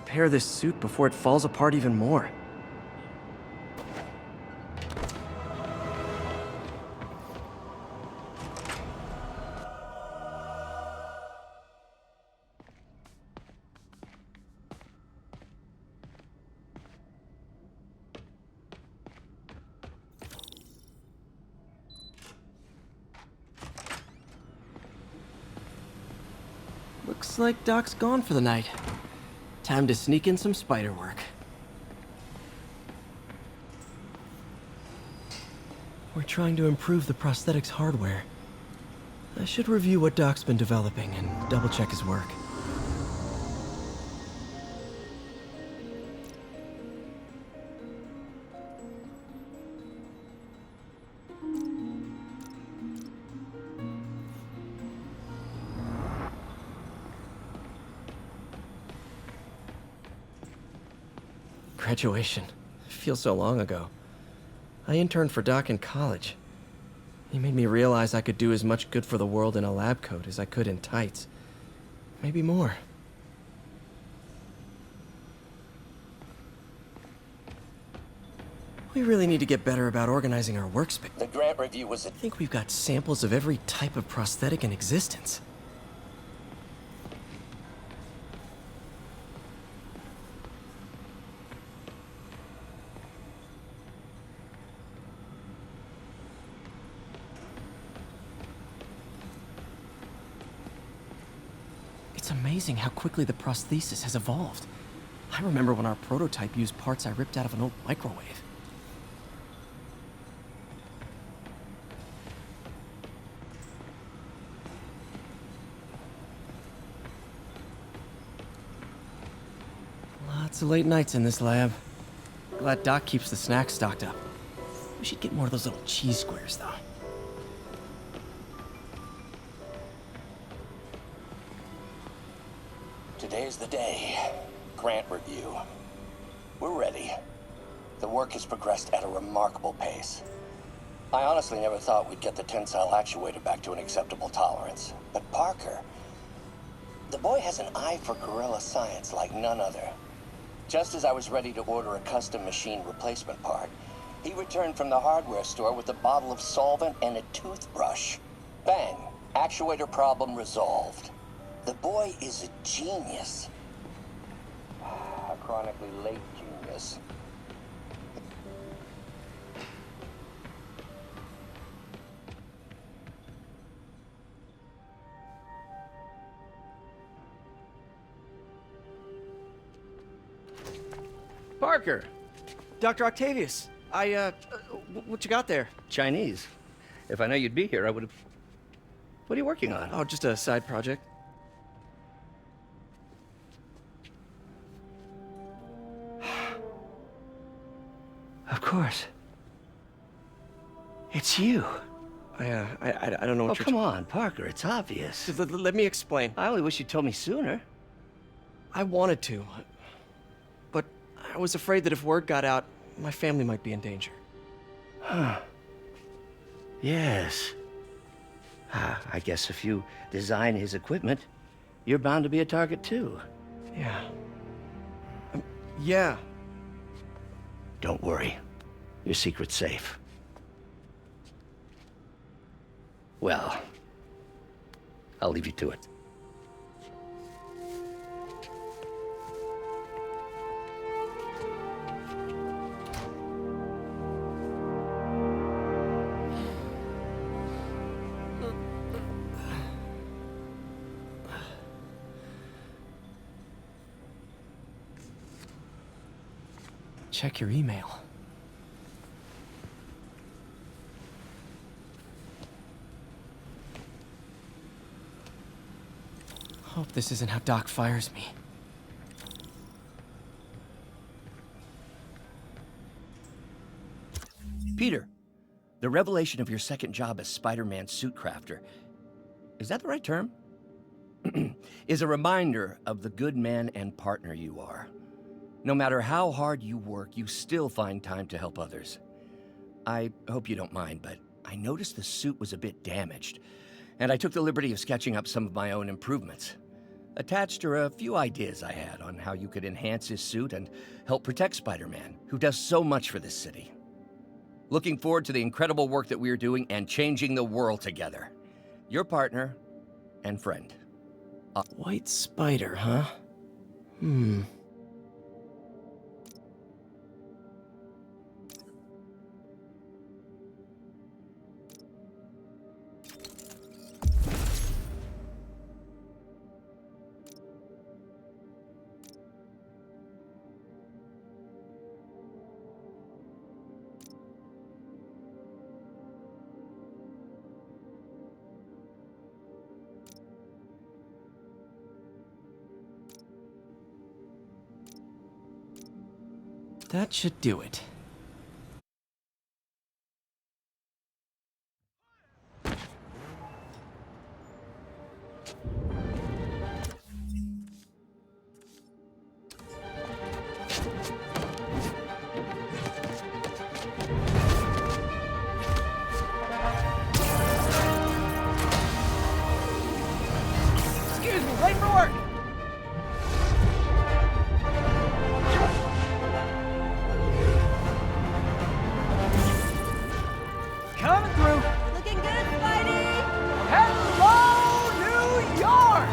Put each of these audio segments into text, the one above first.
repair this suit before it falls apart even more. Looks like Doc's gone for the night. Time to sneak in some spider work. We're trying to improve the prosthetics hardware. I should review what Doc's been developing and double-check his work. Graduation. Feels so long ago. I interned for Doc in college. He made me realize I could do as much good for the world in a lab coat as I could in tights. Maybe more. We really need to get better about organizing our workspace. The grant review was I think we've got samples of every type of prosthetic in existence. It's amazing how quickly the prosthesis has evolved. I remember when our prototype used parts I ripped out of an old microwave. Lots of late nights in this lab. Glad Doc keeps the snacks stocked up. We should get more of those little cheese squares, though. Today's the day. Grant review. We're ready. The work has progressed at a remarkable pace. I honestly never thought we'd get the tensile actuator back to an acceptable tolerance. But Parker, the boy has an eye for guerrilla science like none other. Just as I was ready to order a custom machine replacement part, he returned from the hardware store with a bottle of solvent and a toothbrush. Bang! Actuator problem resolved. The boy is a genius. A chronically late genius. Parker! Dr. Octavius, what you got there? Chinese. If I know you'd be here, I would have... What are you working on? Oh, just a side project. Of course. It's you. I don't know Oh, what you're... come on, Parker. It's obvious. Let me explain. I only wish you'd told me sooner. I wanted to, but I was afraid that if word got out, my family might be in danger. Yes. I guess if you design his equipment, you're bound to be a target too. Yeah. Yeah. Don't worry. Your secret's safe. Well, I'll leave you to it. Check your email. Hope this isn't how Doc fires me. Peter, the revelation of your second job as Spider-Man suit crafter, is that the right term? Is a reminder of the good man and partner you are. No matter how hard you work, you still find time to help others. I hope you don't mind, but I noticed the suit was a bit damaged, and I took the liberty of sketching up some of my own improvements. Attached are a few ideas I had on how you could enhance his suit and help protect Spider-Man, who does so much for this city. Looking forward to the incredible work that we are doing and changing the world together. Your partner and friend. White spider, huh? That should do it. Excuse me, late for work! Coming through! Looking good, Spidey! Hello, New York!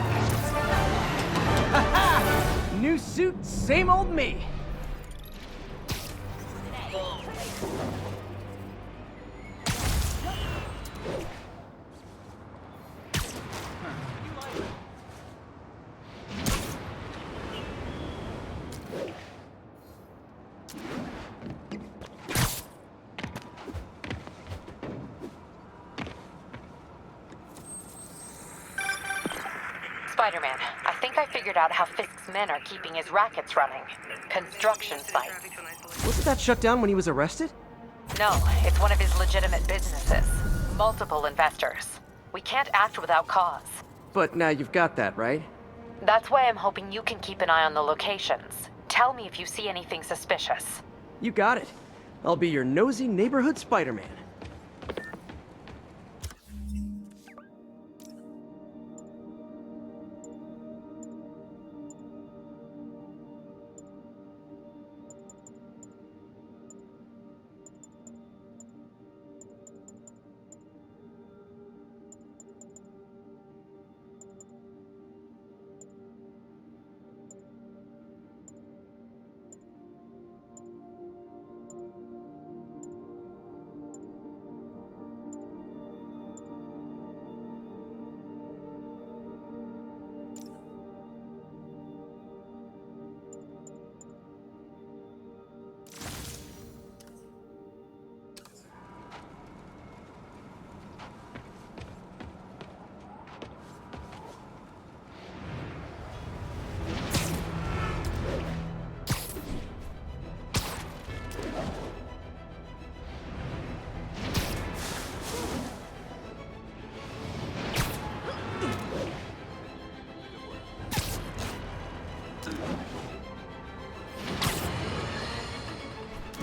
Haha! New suit, same old me. Spider-Man, I think I figured out how Fisk's men are keeping his rackets running. Construction sites. Wasn't that shut down when he was arrested? No, it's one of his legitimate businesses. Multiple investors. We can't act without cause. But now you've got that, right? That's why I'm hoping you can keep an eye on the locations. Tell me if you see anything suspicious. You got it. I'll be your nosy neighborhood Spider-Man.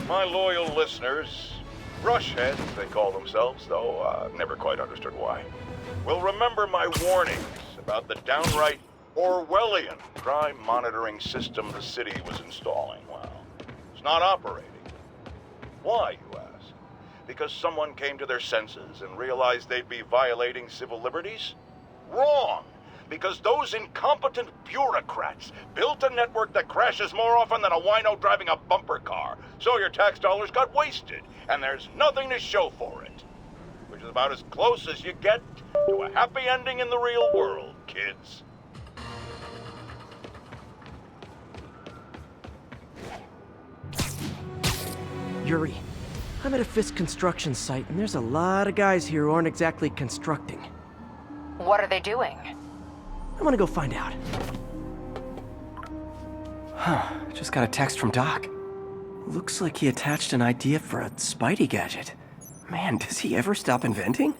My loyal listeners, rushheads they call themselves, though never quite understood why, will remember my warnings about the downright Orwellian crime monitoring system the city was installing. Well, it's not operating. Why, you ask? Because someone came to their senses and realized they'd be violating civil liberties? Wrong! Because those incompetent bureaucrats built a network that crashes more often than a wino driving a bumper car. So your tax dollars got wasted, and there's nothing to show for it. Which is about as close as you get to a happy ending in the real world, kids. Yuri, I'm at a Fisk construction site, and there's a lot of guys here who aren't exactly constructing. What are they doing? I want to go find out. Huh, just got a text from Doc. Looks like he attached an idea for a Spidey gadget. Man, does he ever stop inventing?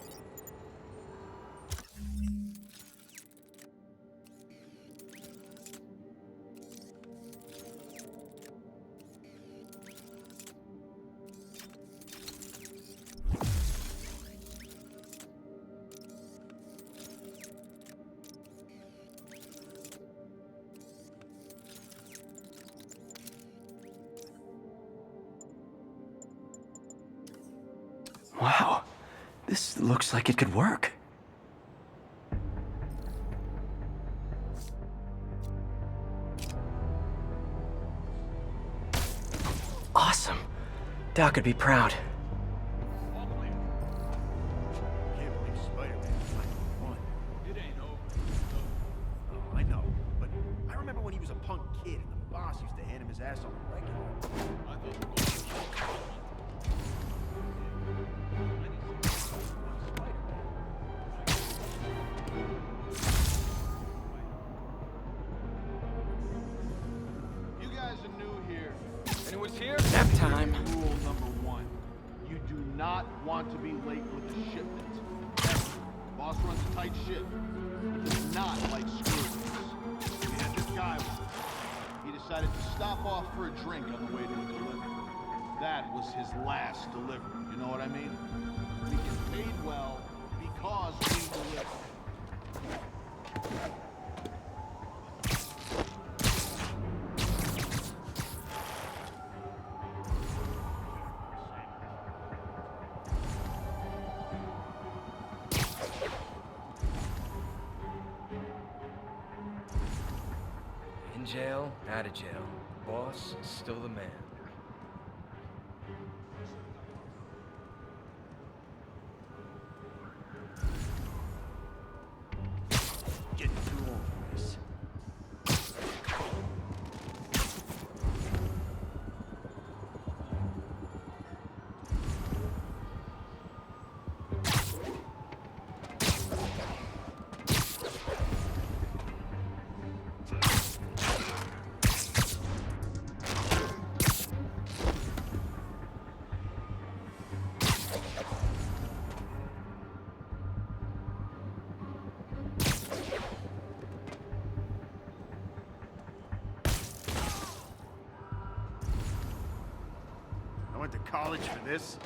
Wow, this looks like it could work. Awesome. Doc would be proud. Can't believe Spider-Man's finally won. It ain't over. Oh, I know, but I remember when he was a punk kid and the boss used to hand him his ass on the regular. I thought you guys are new here. And it was here? Nap time. Rule number 1. You do not want to be late with a shipment. Ever. Boss runs a tight ship. He does not like screws. We had this guy once. He decided to stop off for a drink on the way to a delivery. That was his last delivery. You know what I mean? We get paid well because we deliver. In jail, out of jail. Boss, still the man. Getting too old for this. I went to college for this.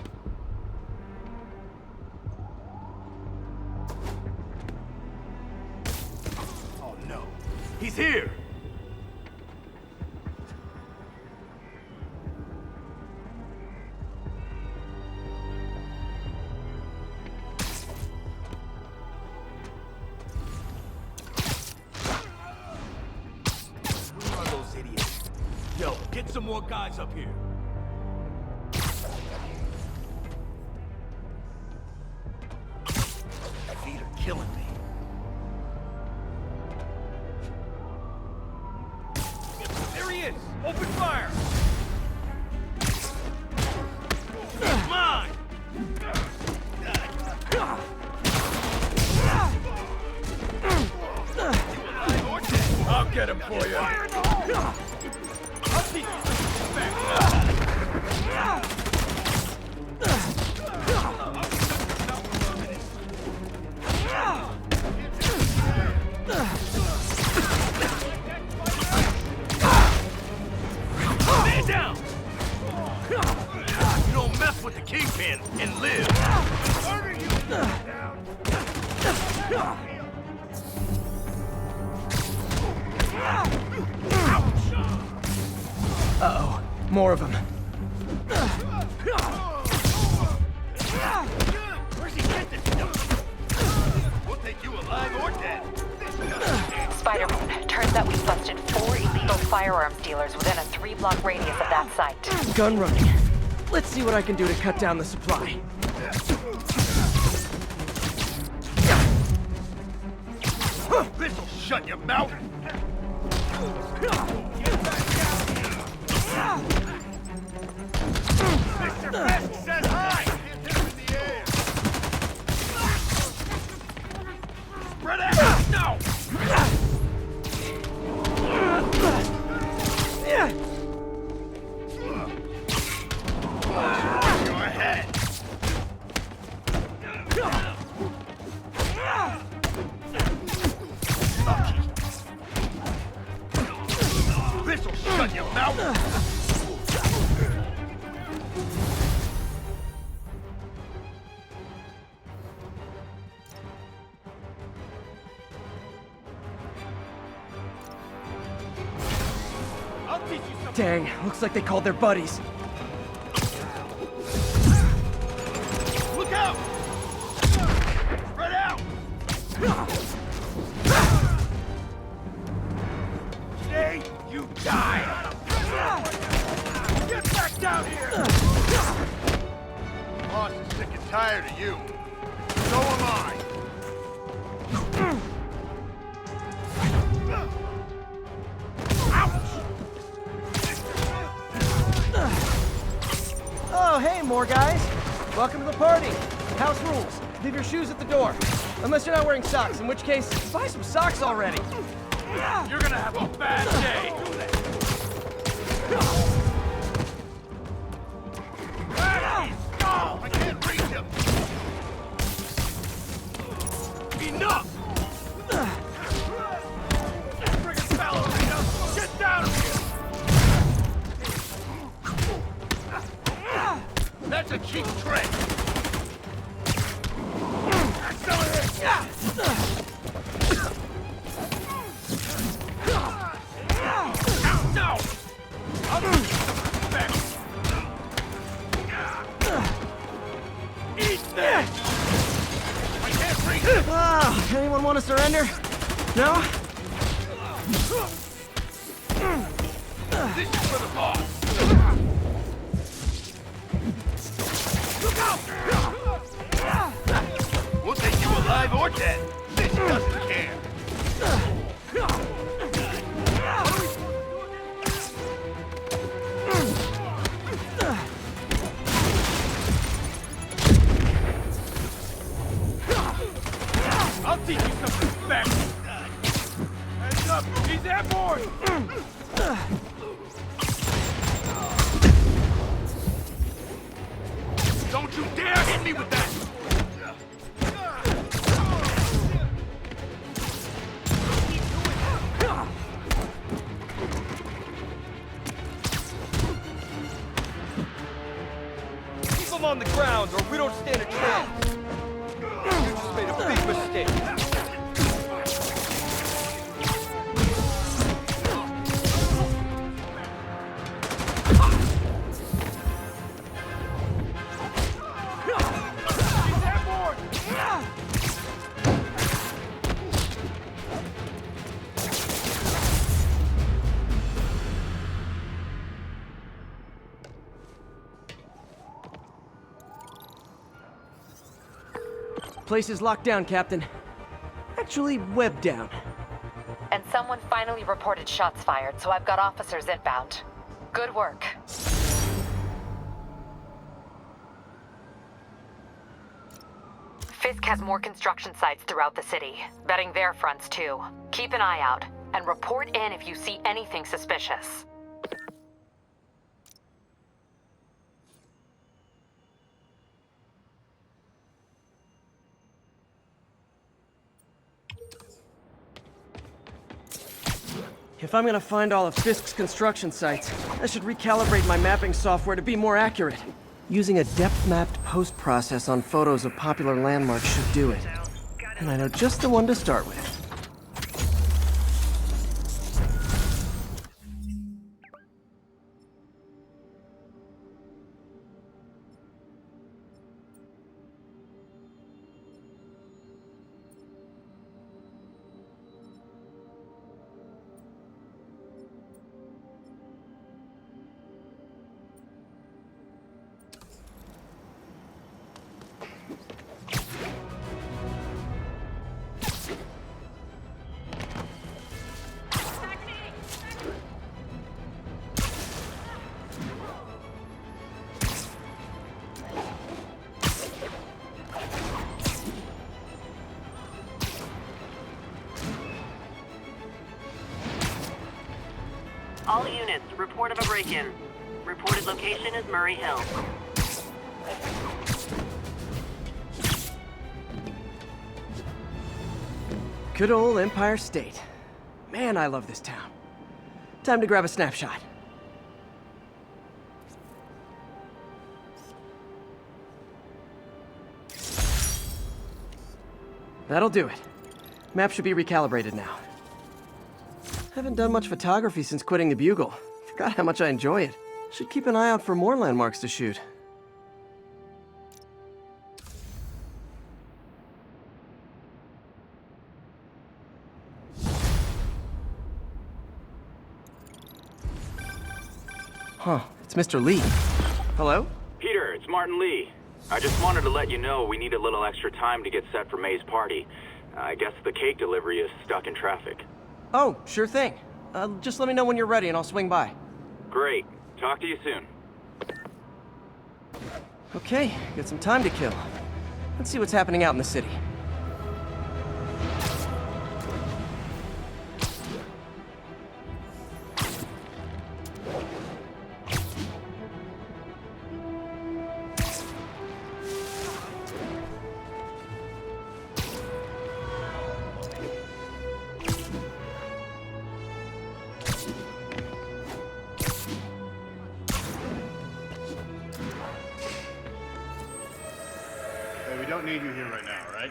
Oh no. He's here! Who are those idiots? Yo, get some more guys up here. Feet are killing me. There he is! Open fire! Come on! I'll get him for you. I'll teach you. Stay down! You don't mess with the Kingpin and live. Murder you! Uh-oh. More of them. Where's he get this stuff? We'll take you alive or dead. Spider-Man, turns out we've busted 4 illegal firearms dealers within a 3-block radius of that site. Gun running. Let's see what I can do to cut down the supply. This'll shut your mouth. Mr. Fisk says hi! Hit him in the air! Spread out! No! Your head! This'll shut your mouth! I'll teach you something! Dang, looks like they called their buddies. Look boss is sick and tired of you. So am I. Oh, hey, more guys. Welcome to the party. House rules. Leave your shoes at the door. Unless you're not wearing socks, in which case, buy some socks already. You're gonna have a bad day. I can't reach him. Enough! Friggin' ballerina! Get down here! That's a cheap trick. No! I'll give you some respect! Eat this! I can't reach him. Oh, anyone want to surrender? No? This is for the boss! Look out! We'll take you alive or dead. This doesn't care. I'll teach you some respect! Hands up! He's airborne! Don't you dare hit me with that. Keep him on the ground or we don't stand a chance! You just made a big mistake! He's airborne! Place is locked down, Captain. Actually, webbed down. And someone finally reported shots fired, so I've got officers inbound. Good work. Fisk has more construction sites throughout the city, betting their fronts too. Keep an eye out, and report in if you see anything suspicious. If I'm gonna find all of Fisk's construction sites, I should recalibrate my mapping software to be more accurate. Using a depth-mapped post-process on photos of popular landmarks should do it. And I know just the one to start with. All units, report of a break-in. Reported location is Murray Hill. Good old Empire State. Man, I love this town. Time to grab a snapshot. That'll do it. Map should be recalibrated now. Haven't done much photography since quitting the Bugle. Forgot how much I enjoy it. Should keep an eye out for more landmarks to shoot. Huh, it's Mr. Lee. Hello? Peter, it's Martin Lee. I just wanted to let you know we need a little extra time to get set for May's party. I guess the cake delivery is stuck in traffic. Oh, sure thing. Just let me know when you're ready and I'll swing by. Great. Talk to you soon. Okay, got some time to kill. Let's see what's happening out in the city. Hey, we don't need you here right now, right?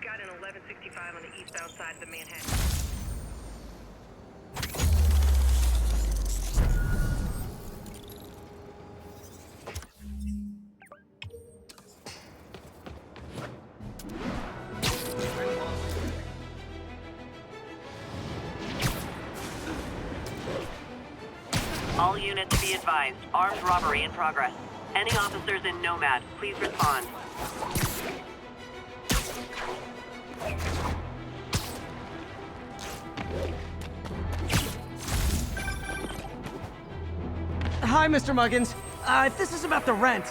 Got an 1165 on the eastbound side of the Manhattan. All units be advised. Armed robbery in progress. Any officers in Nomad, please respond. Hi, Mr. Muggins. If this is about the rent...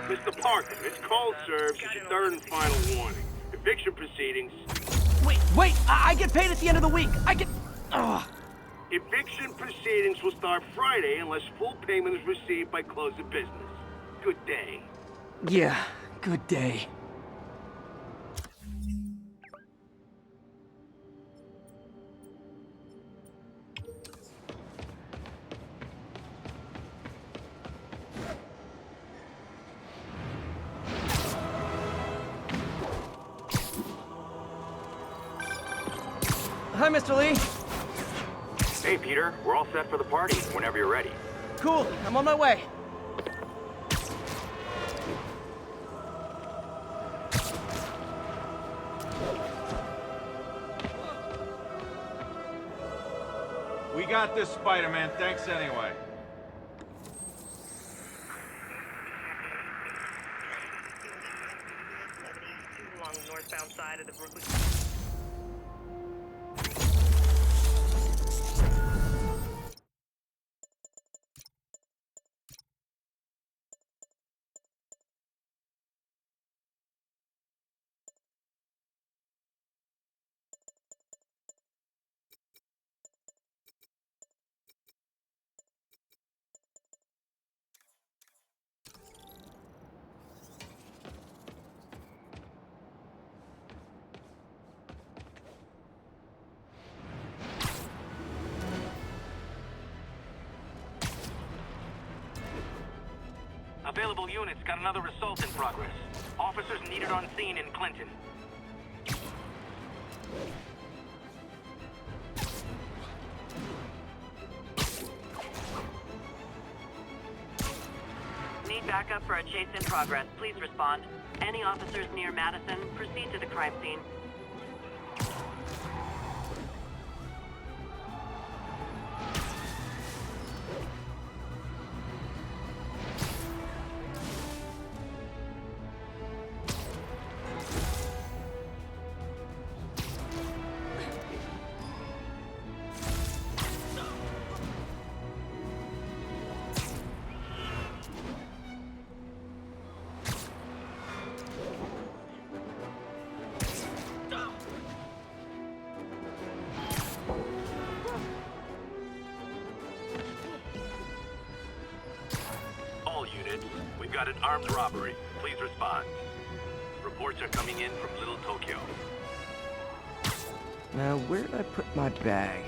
Mr. Parker, this call serves as your third and final warning. Eviction proceedings. Wait! I get paid at the end of the week! I get... Ugh. Eviction proceedings will start Friday unless full payment is received by close of business. Good day. Yeah, good day. Hi, Mr. Lee. Hey, Peter. We're all set for the party whenever you're ready. Cool, I'm on my way. We got this, Spider-Man. Thanks anyway. Along the northbound side of the Brooklyn. Available units got another assault in progress. Officers needed on scene in Clinton. Need backup for a chase in progress. Please respond. Any officers near Madison, proceed to the crime scene. We've got an armed robbery. Please respond. Reports are coming in from Little Tokyo. Now, where did I put my bag?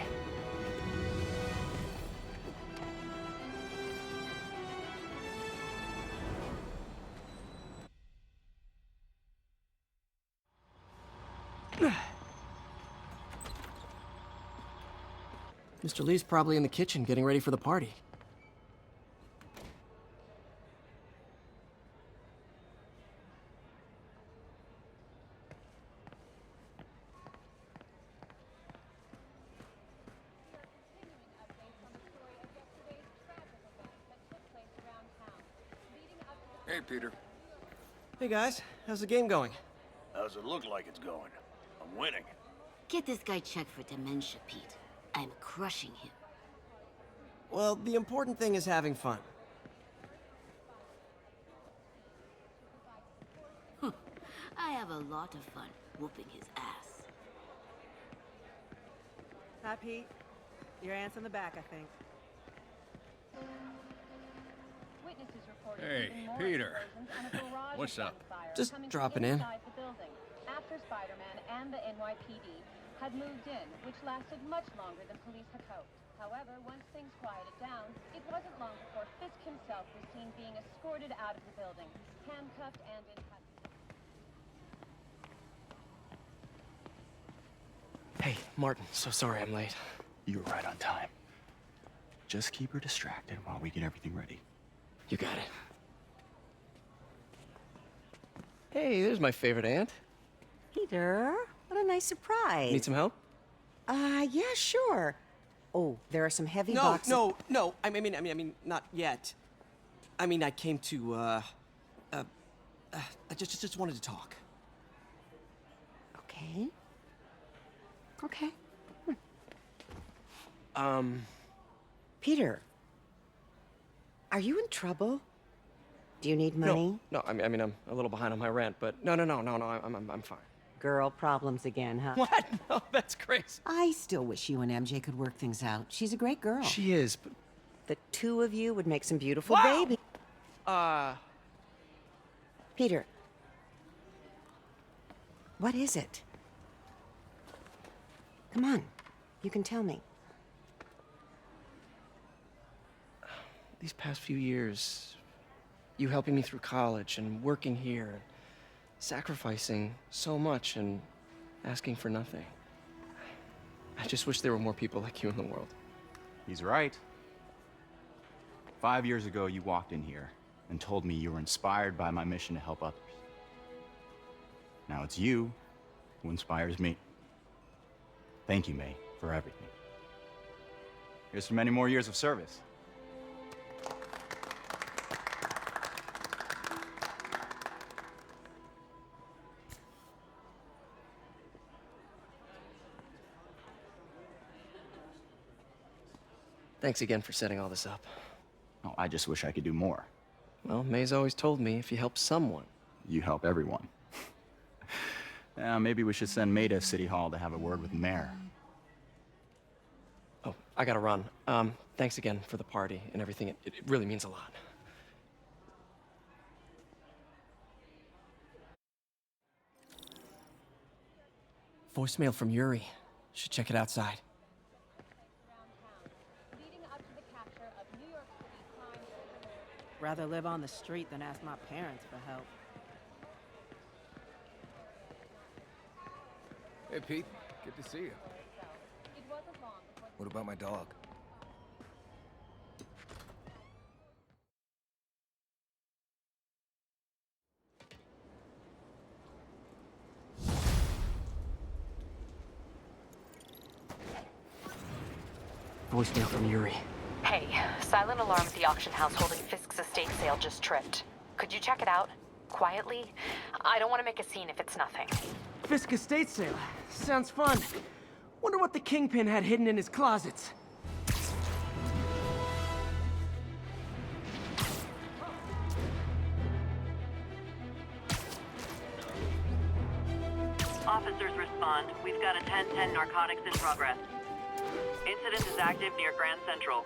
Mr. Lee's probably in the kitchen getting ready for the party. Leading up to the Hey, Peter. Hey guys, how's the game going? How's it look like it's going? I'm winning. Get this guy checked for dementia, Pete. I'm crushing him. Well, the important thing is having fun. I have a lot of fun whooping his ass. Hi, Pete. Your aunt's in the back, I think. Witnesses reported Hey, even more Peter. explosions and a barrage What's of up? gunfire Just coming from dropping in. inside the building after Spider-Man and the NYPD had moved in, which lasted much longer than police had hoped. However, once things quieted down, it wasn't long before Fisk himself was seen being escorted out of the building, handcuffed and in custody. Hey, Martin, so sorry I'm late. You're right on time. Just keep her distracted while we get everything ready. You got it. Hey, there's my favorite aunt. Peter, what a nice surprise. Need some help? Yeah, sure. Oh, there are some heavy No, boxes. no. I mean, not yet. I mean, I came to, I just wanted to talk. Okay. Okay. Peter, are you in trouble? Do you need money? No, I mean, I'm a little behind on my rent, but no, I'm fine. Girl problems again, huh? What? No, that's crazy. I still wish you and MJ could work things out. She's a great girl. She is, but... The two of you would make some beautiful Wow! babies. Peter, what is it? Come on, you can tell me. These past few years, you helping me through college and working here, sacrificing so much and asking for nothing. I just wish there were more people like you in the world. He's right. 5 years ago, you walked in here and told me you were inspired by my mission to help others. Now it's you who inspires me. Thank you, May, for everything. Here's to many more years of service. Thanks again for setting all this up. Oh, I just wish I could do more. Well, May's always told me if you help someone, You help everyone. Maybe we should send May to City Hall to have a word with the mayor. Oh, I gotta run. Thanks again for the party and everything. It really means a lot. Voicemail from Yuri. Should check it outside. Rather live on the street than ask my parents for help. Hey, Pete. Good to see you. What about my dog? Voicemail from Yuri. Hey, silent alarm at the auction house holding Fisk's estate sale just tripped. Could you check it out? Quietly? I don't want to make a scene if it's nothing. Fisk estate sale. Sounds fun. Wonder what the Kingpin had hidden in his closets. Officers respond. We've got a 10-10 narcotics in progress. Incident is active near Grand Central.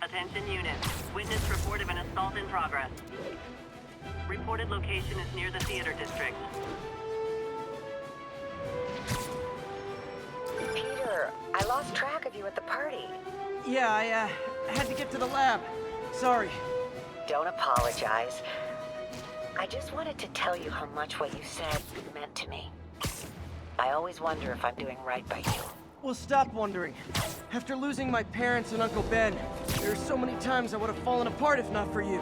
Attention units. Witness report of an assault in progress. Reported location is near the theater district. Peter, I lost track of you at the party. Yeah, I had to get to the lab. Sorry. Don't apologize. I just wanted to tell you how much what you said meant to me. I always wonder if I'm doing right by you. Well, stop wondering. After losing my parents and Uncle Ben, there are so many times I would have fallen apart if not for you.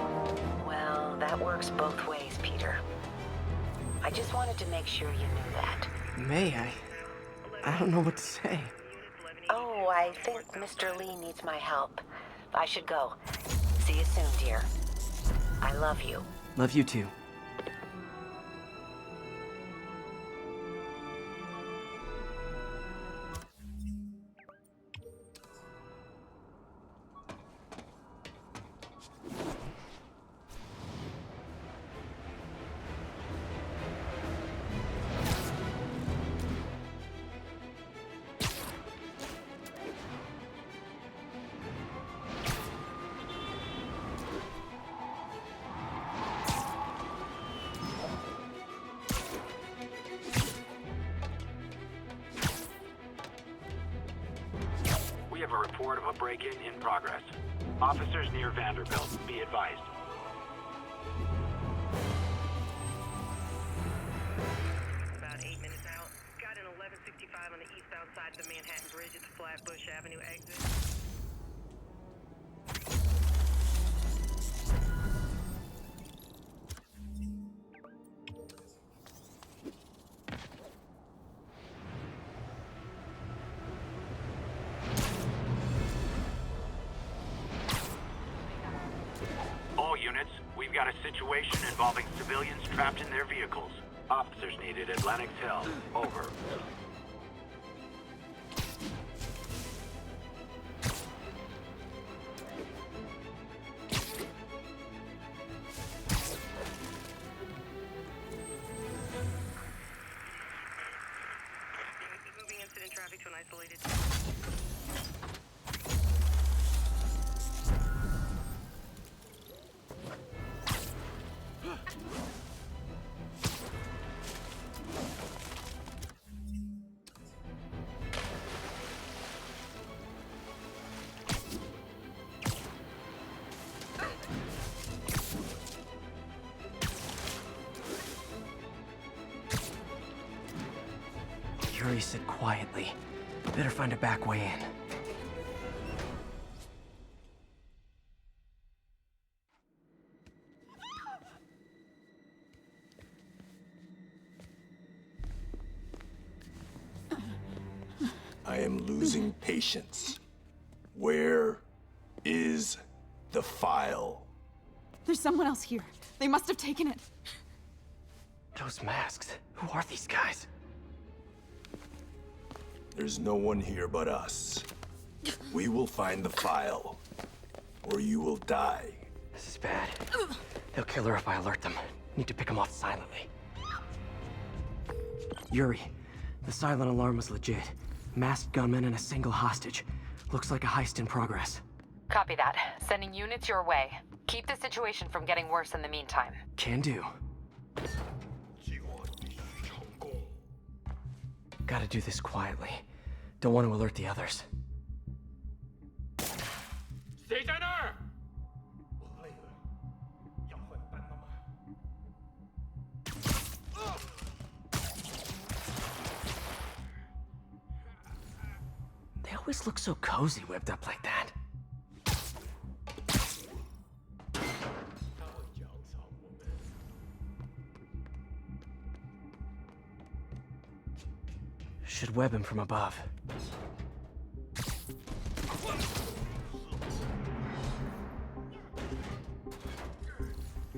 Well, that works both ways, Peter. I just wanted to make sure you knew that. May I don't know what to say. Oh, I think Mr. Lee needs my help. I should go. See you soon, dear. I love you. Love you too. We have a report of a break-in in progress. Officers near Vanderbilt, be advised. About 8 minutes out. Got an 1165 on the eastbound side of the Manhattan Bridge at the Flatbush Avenue exit. All units, we've got a situation involving civilians trapped in their vehicles. Officers needed at Lenox Hill. Over. Moving incident traffic to an isolated... Yuri said quietly. Better find a back way in. I am losing patience. Where is the file? There's someone else here. They must have taken it. Those masks. Who are these guys? There's no one here but us. We will find the file, or you will die. This is bad. They'll kill her if I alert them. Need to pick them off silently. Yuri, the silent alarm was legit. Masked gunmen and a single hostage. Looks like a heist in progress. Copy that. Sending units your way. Keep the situation from getting worse in the meantime. Can do. Gotta do this quietly. Don't want to alert the others. 谁在那儿？ They always look so cozy whipped up like that. Should web him from above.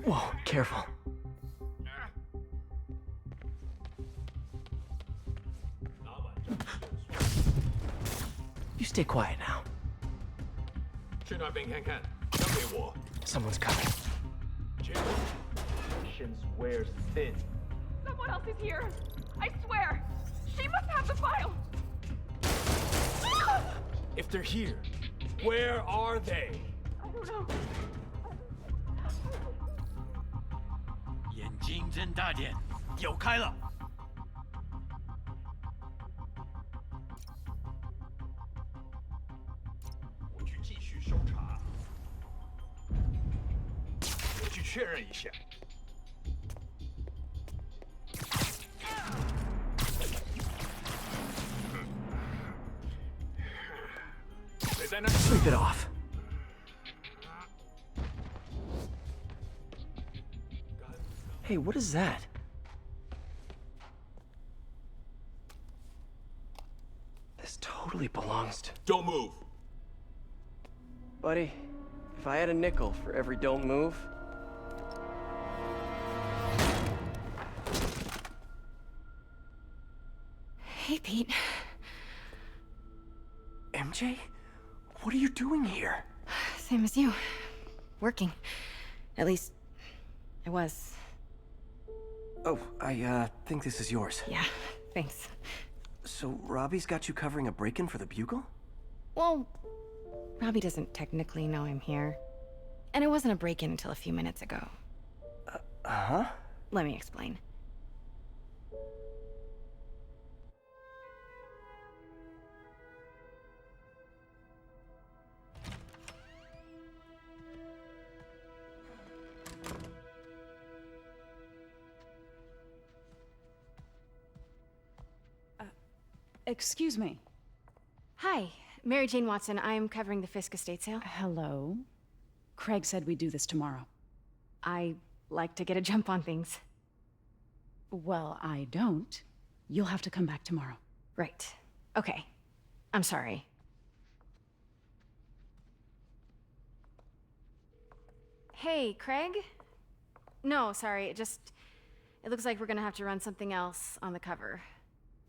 Whoa, careful. You stay quiet now. 去那边看看，交给我。 Someone's coming. Patience wears thin. Someone else is here. I swear. She must have the file. If they're here, where are they? I don't know. 眼睛睁大点，有开了。我去继续搜查。我去确认一下。 Sweep it off. Hey, what is that? This totally belongs to... Don't move! Buddy, if I had a nickel for every don't move... Hey, Pete. MJ? What are you doing here? Same as you. Working. At least, I was. Oh, I think this is yours. Yeah, thanks. So, Robbie's got you covering a break-in for the Bugle? Well, Robbie doesn't technically know I'm here. And it wasn't a break-in until a few minutes ago. Huh? Let me explain. Excuse me. Hi, Mary Jane Watson. I'm covering the Fisk estate sale. Hello. Craig said we'd do this tomorrow. I like to get a jump on things. Well, I don't. You'll have to come back tomorrow. Right. Okay. I'm sorry. Hey, Craig? No, sorry. It looks like we're gonna have to run something else on the cover.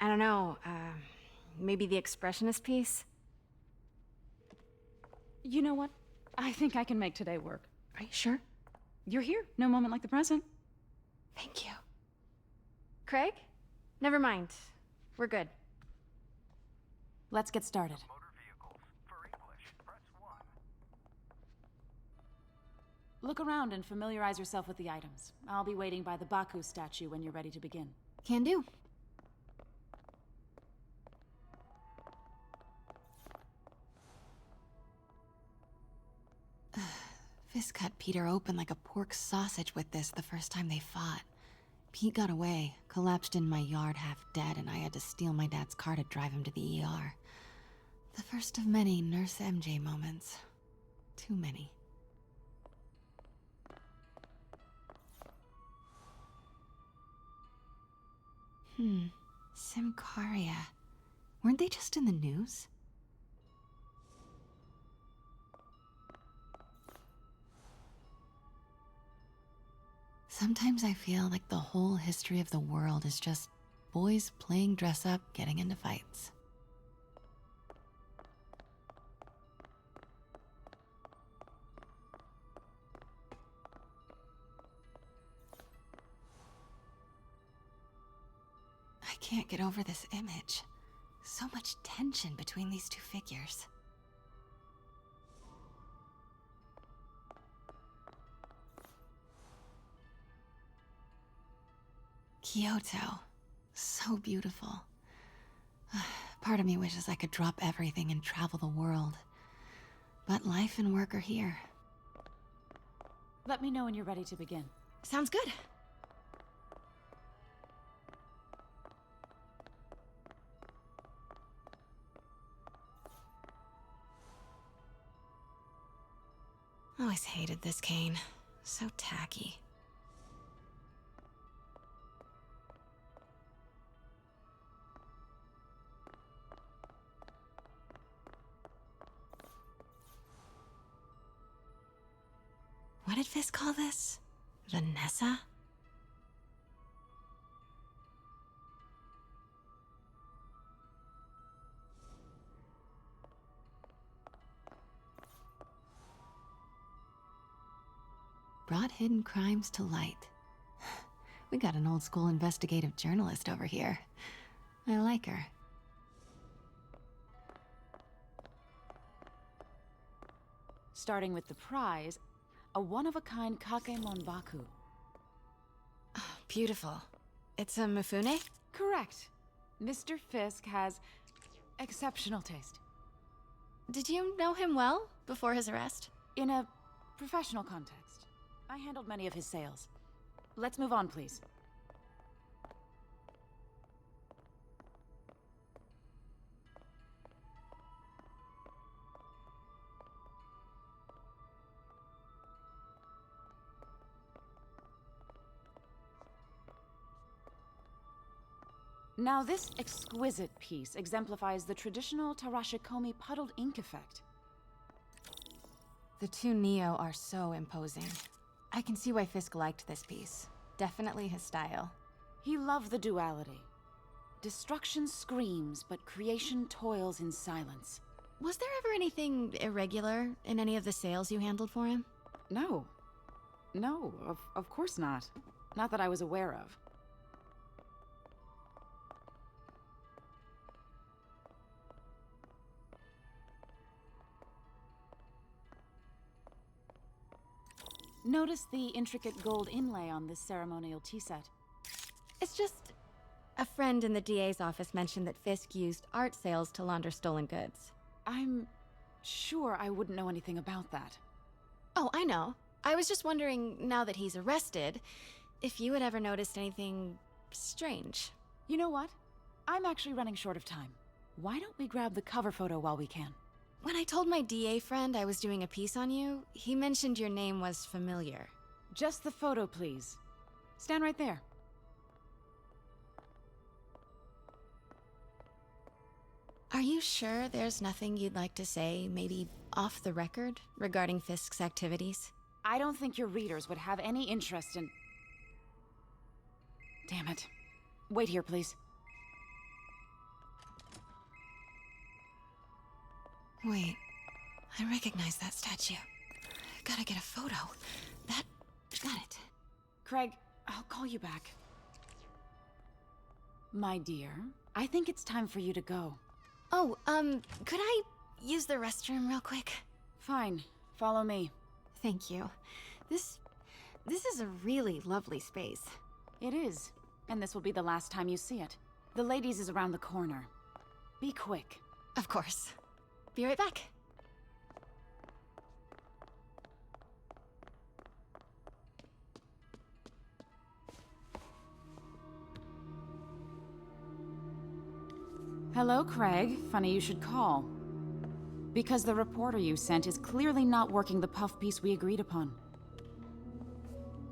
I don't know, maybe the expressionist piece? You know what? I think I can make today work. Are you sure? You're here. No moment like the present. Thank you. Craig? Never mind. We're good. Let's get started. Look around and familiarize yourself with the items. I'll be waiting by the Baku statue when you're ready to begin. Can do. Fisk cut Peter open like a pork sausage with this the first time they fought. Pete got away, collapsed in my yard half dead, and I had to steal my dad's car to drive him to the ER. The first of many Nurse MJ moments. Too many. Simcaria. Weren't they just in the news? Sometimes I feel like the whole history of the world is just boys playing dress up, getting into fights. I can't get over this image. So much tension between these two figures. Kyoto. So beautiful. Part of me wishes I could drop everything and travel the world. But life and work are here. Let me know when you're ready to begin. Sounds good. Always hated this cane. So tacky. What did Fisk call this? Vanessa? Brought hidden crimes to light. We got an old school investigative journalist over here. I like her. Starting with the prize, a one-of-a-kind Kakemon Baku. Oh, beautiful. It's a Mifune? Correct. Mr. Fisk has exceptional taste. Did you know him well before his arrest? In a professional context. I handled many of his sales. Let's move on, please. Now this exquisite piece exemplifies the traditional Tarashikomi puddled ink effect. The two Neo are so imposing. I can see why Fisk liked this piece. Definitely his style. He loved the duality. Destruction screams, but creation toils in silence. Was there ever anything irregular in any of the sales you handled for him? No. No, of course not. Not that I was aware of. Notice the intricate gold inlay on this ceremonial tea set. It's just... a friend in the DA's office mentioned that Fisk used art sales to launder stolen goods. I'm sure I wouldn't know anything about that. Oh, I know. I was just wondering, now that he's arrested, if you had ever noticed anything strange. You know what? I'm actually running short of time. Why don't we grab the cover photo while we can? When I told my DA friend I was doing a piece on you, he mentioned your name was familiar. Just the photo, please. Stand right there. Are you sure there's nothing you'd like to say, maybe off the record, regarding Fisk's activities? I don't think your readers would have any interest in... Damn it. Wait here, please. Wait, I recognize that statue. Gotta get a photo. Got it. Craig, I'll call you back. My dear, I think it's time for you to go. Oh, could I use the restroom real quick? Fine. Follow me. Thank you. This is a really lovely space. It is. And this will be the last time you see it. The ladies is around the corner. Be quick. Of course. Be right back. Hello, Craig. Funny you should call. Because the reporter you sent is clearly not working the puff piece we agreed upon.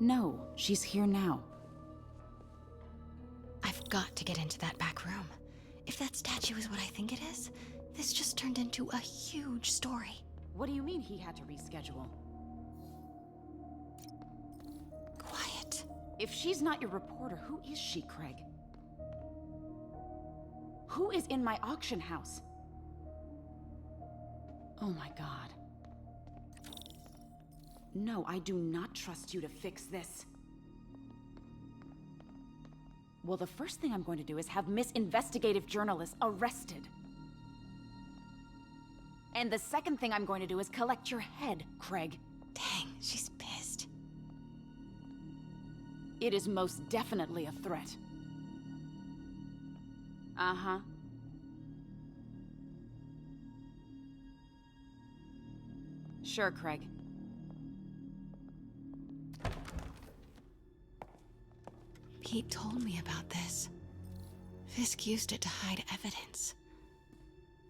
No, she's here now. I've got to get into that back room. If that statue is what I think it is, this just turned into a huge story. What do you mean he had to reschedule? Quiet. If she's not your reporter, who is she, Craig? Who is in my auction house? Oh my god. No, I do not trust you to fix this. Well, the first thing I'm going to do is have Miss Investigative Journalist arrested. And the second thing I'm going to do is collect your head, Craig. Dang, she's pissed. It is most definitely a threat. Uh-huh. Sure, Craig. Pete told me about this. Fisk used it to hide evidence.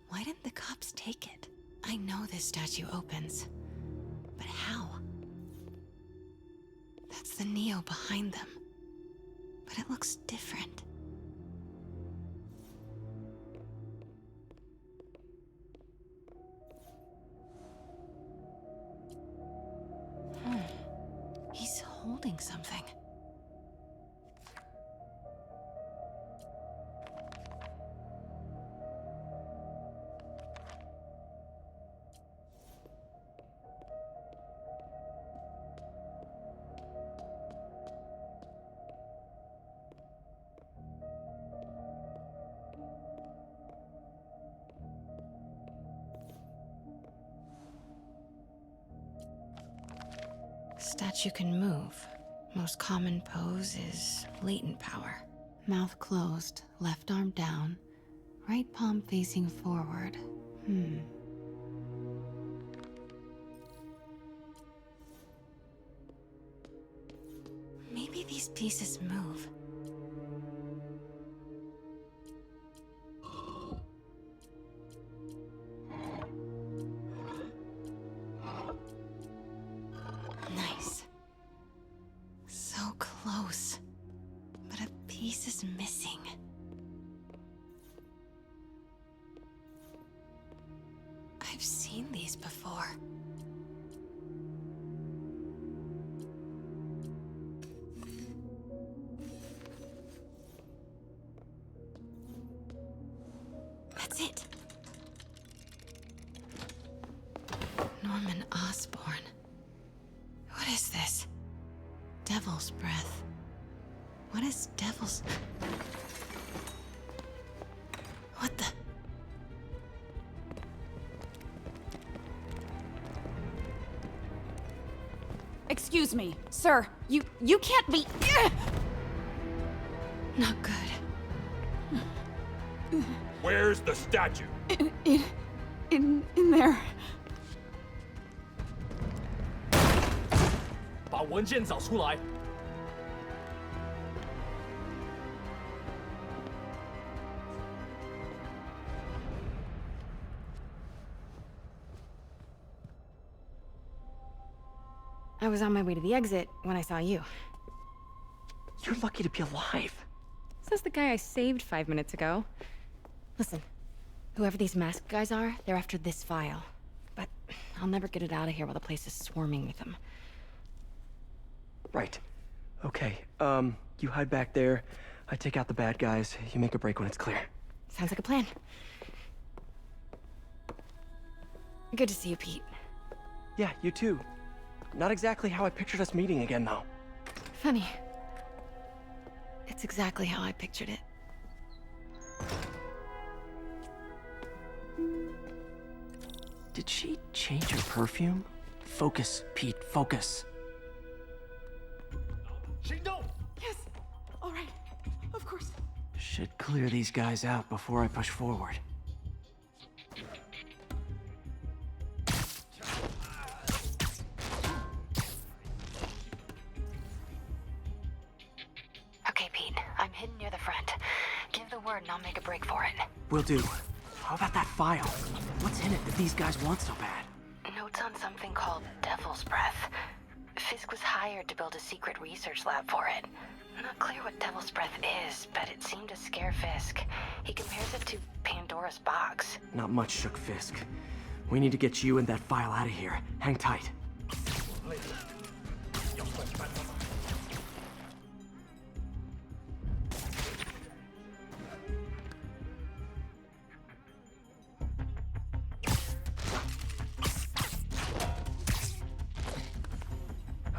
Why didn't the cops take it? I know this statue opens. But how? That's the Neo behind them. But it looks different. He's holding something. Statue can move. Most common pose is latent power. Mouth closed, left arm down, right palm facing forward. Maybe these pieces move. Nice. So close. But a piece is missing. seen these before. That's it. Norman Osborn. What is this? Devil's breath. What is devil's... What the... Excuse me, sir. You can't be... Not good. Where's the statue? In there. 把文件找出来。 I was on my way to the exit when I saw you. You're lucky to be alive. Says the guy I saved 5 minutes ago. Listen, whoever these masked guys are, they're after this file. But I'll never get it out of here while the place is swarming with them. Right. Okay, you hide back there. I take out the bad guys. You make a break when it's clear. Sounds like a plan. Good to see you, Pete. Yeah, you too. Not exactly how I pictured us meeting again, though. Funny. It's exactly how I pictured it. Did she change her perfume? Focus, Pete, focus. 行动! Yes. All right. Of course. Should clear these guys out before I push forward. Okay, Pete. I'm hidden near the front. Give the word and I'll make a break for it. Will do. How about that file? What's in it that these guys want so bad? Notes on something called Devil's Breath. Fisk was hired to build a secret research lab for it. Not clear what Devil's Breath is, but it seemed to scare Fisk. He compares it to Pandora's box. Not much shook Fisk. We need to get you and that file out of here. Hang tight.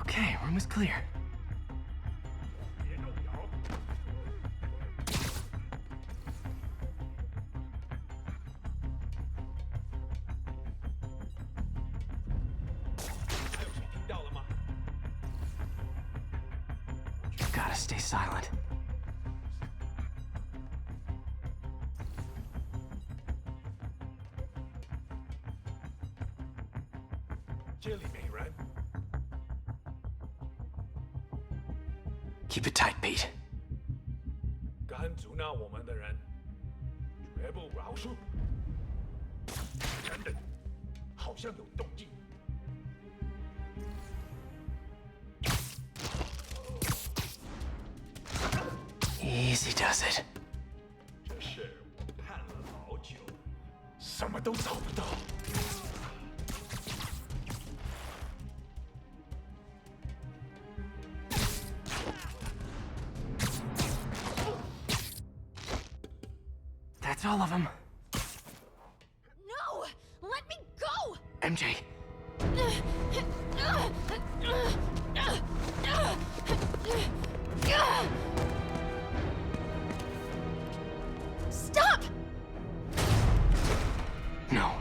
Okay, room is clear. Gotta stay silent. Keep it tight, Pete. 敢阻挠我们的人，绝不饶恕。等等，好像有动静。 Easy does it. 这事我盼了好久，什么都找不到。 That's all of them. No! Let me go! MJ. Stop! No.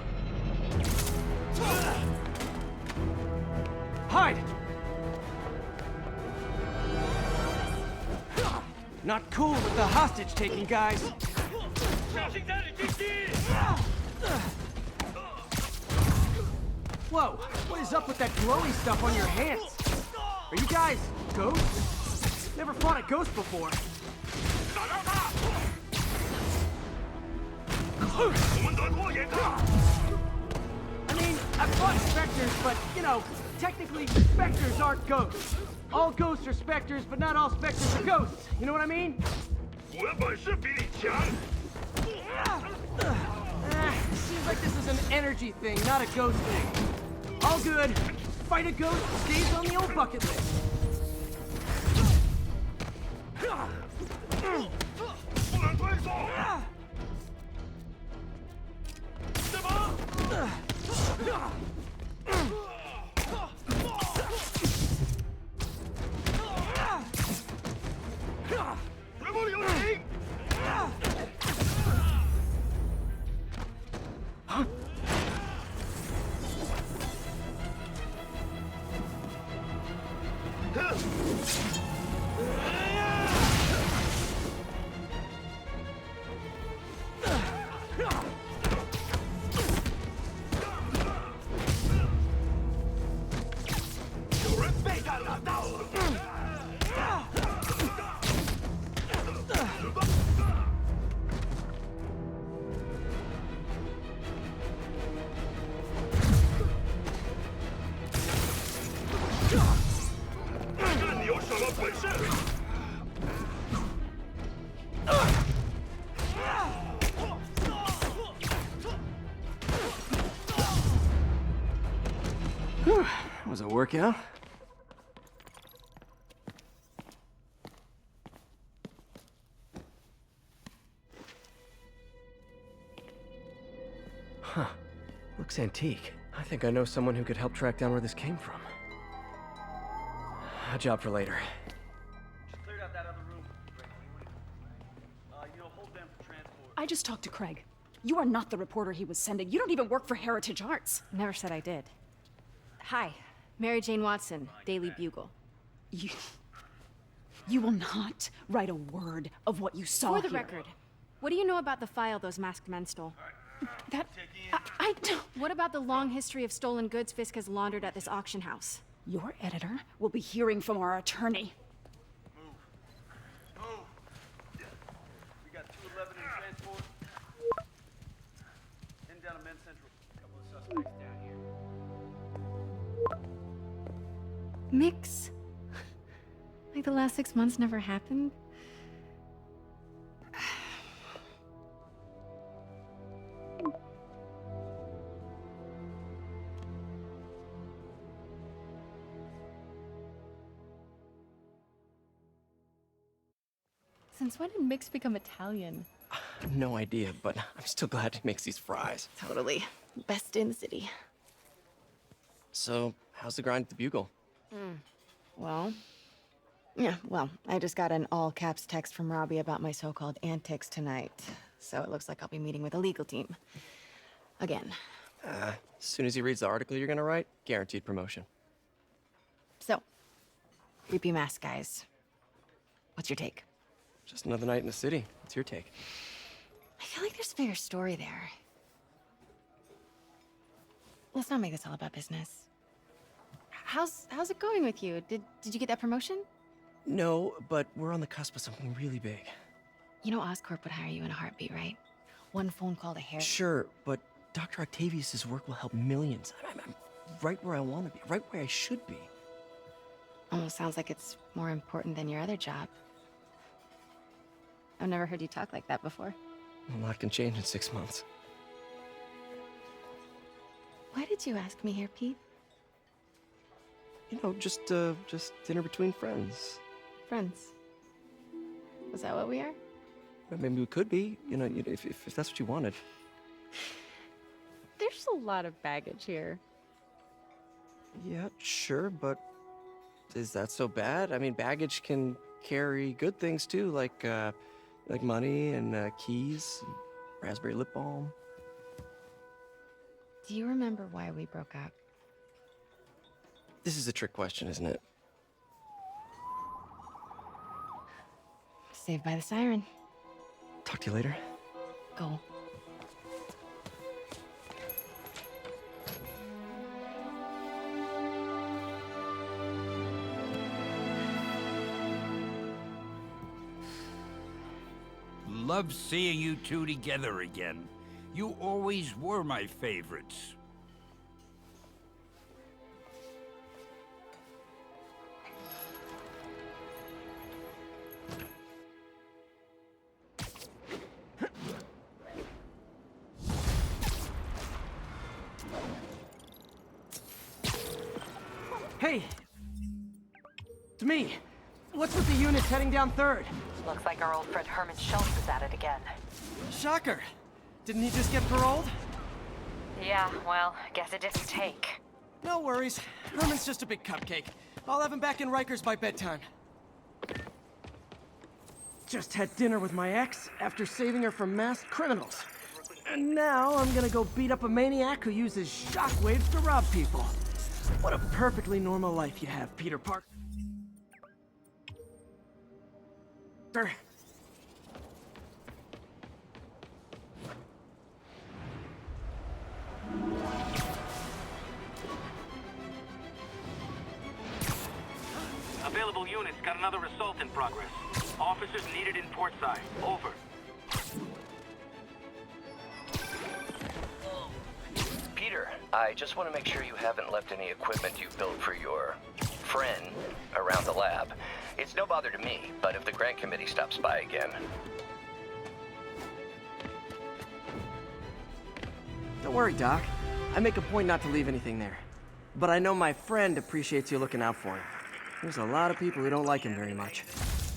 Hide! Not cool with the hostage-taking, guys. Whoa, what is up with that glowy stuff on your hands? Are you guys ghosts? Never fought a ghost before. I mean, I've fought specters, but, you know, technically, specters aren't ghosts. All ghosts are specters, but not all specters are ghosts. You know what I mean? Seems like this is an energy thing, not a ghost thing. All good. Fight a ghost stays on the old bucket list. Whew, that was a workout. Huh. Looks antique. I think I know someone who could help track down where this came from. A job for later. Cleared out that other room. Hold them for transport. I just talked to Craig. You are not the reporter he was sending. You don't even work for Heritage Arts. Never said I did. Hi, Mary Jane Watson, Daily Bugle. You will not write a word of what you saw For the here. record, what do you know about the file those masked men stole? I don't... What about the long history of stolen goods Fisk has laundered at this auction house? Your editor will be hearing from our attorney. We got 211 in transport. Heading down to Men's Central. A couple of suspects down here. Mix? Like the last 6 months never happened? Since when did Mix become Italian? No idea, but I'm still glad he makes these fries. Totally. Best in the city. So, how's the grind at the Bugle? Well, I just got an all-caps text from Robbie about my so-called antics tonight. So it looks like I'll be meeting with a legal team. Again. As soon as he reads the article you're gonna write, guaranteed promotion. So, creepy mask guys. What's your take? Just another night in the city. What's your take? I feel like there's a bigger story there. Let's not make this all about business. How's it going with you? Did you get that promotion? No, but we're on the cusp of something really big. You know Oscorp would hire you in a heartbeat, right? One phone call to Harry. Sure, but Dr. Octavius's work will help millions. I'm right where I want to be, right where I should be. Almost sounds like it's more important than your other job. I've never heard you talk like that before. A lot can change in 6 months. Why did you ask me here, Pete? You know, just dinner between friends. Friends. Was that what we are? Well, maybe we could be, if that's what you wanted. There's a lot of baggage here. Yeah, sure, but is that so bad? I mean, baggage can carry good things too, like money and keys, and raspberry lip balm. Do you remember why we broke up? This is a trick question, isn't it? Saved by the siren. Talk to you later. Go. Love seeing you two together again. You always were my favorites. Hey! It's me. What's with the units heading down 3rd? Looks like our old friend Herman Schultz is at it again. Shocker. Didn't he just get paroled? Yeah, well, guess it didn't take. No worries. Herman's just a big cupcake. I'll have him back in Rikers by bedtime. Just had dinner with my ex after saving her from masked criminals. And now I'm gonna go beat up a maniac who uses shockwaves to rob people. What a perfectly normal life you have, Peter Parker. Available units got another assault in progress. Officers needed in Portside. Over. Peter, I just want to make sure you haven't left any equipment you built for your friend around the lab. It's no bother to me, but if the grant committee stops by again... Don't worry, Doc. I make a point not to leave anything there. But I know my friend appreciates you looking out for him. There's a lot of people who don't like him very much.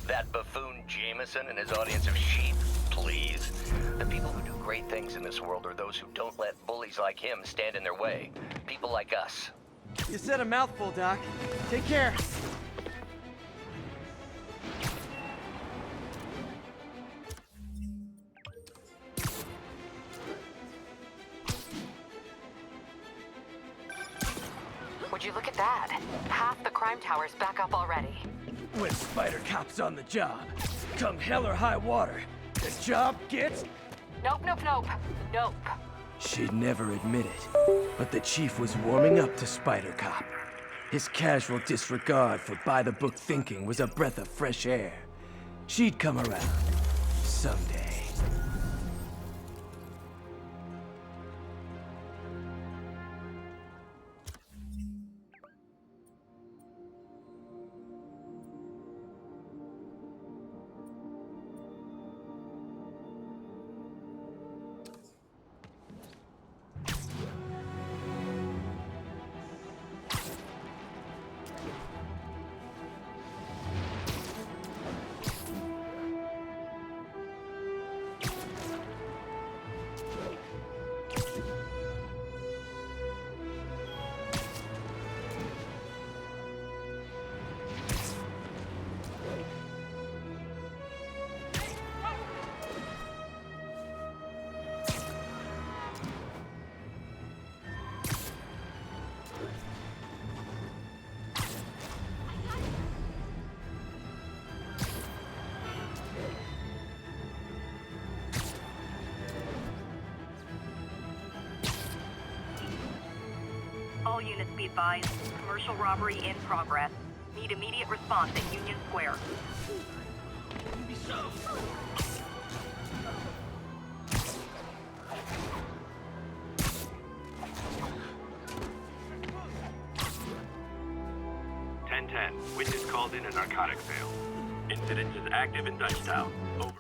That buffoon Jameson and his audience of sheep? Please. The people who do great things in this world are those who don't let bullies like him stand in their way. People like us. You said a mouthful, Doc. Take care. Would you look at that? Half the crime tower's back up already. When Spider Cop's on the job, come hell or high water, this job gets... Nope, nope, nope. Nope. She'd never admit it, but the chief was warming up to Spider Cop. His casual disregard for by-the-book thinking was a breath of fresh air. She'd come around someday. All units be advised. Commercial robbery in progress. Need immediate response at Union Square. Witness called in a narcotics sale. Incident is active in Dutchtown. Over.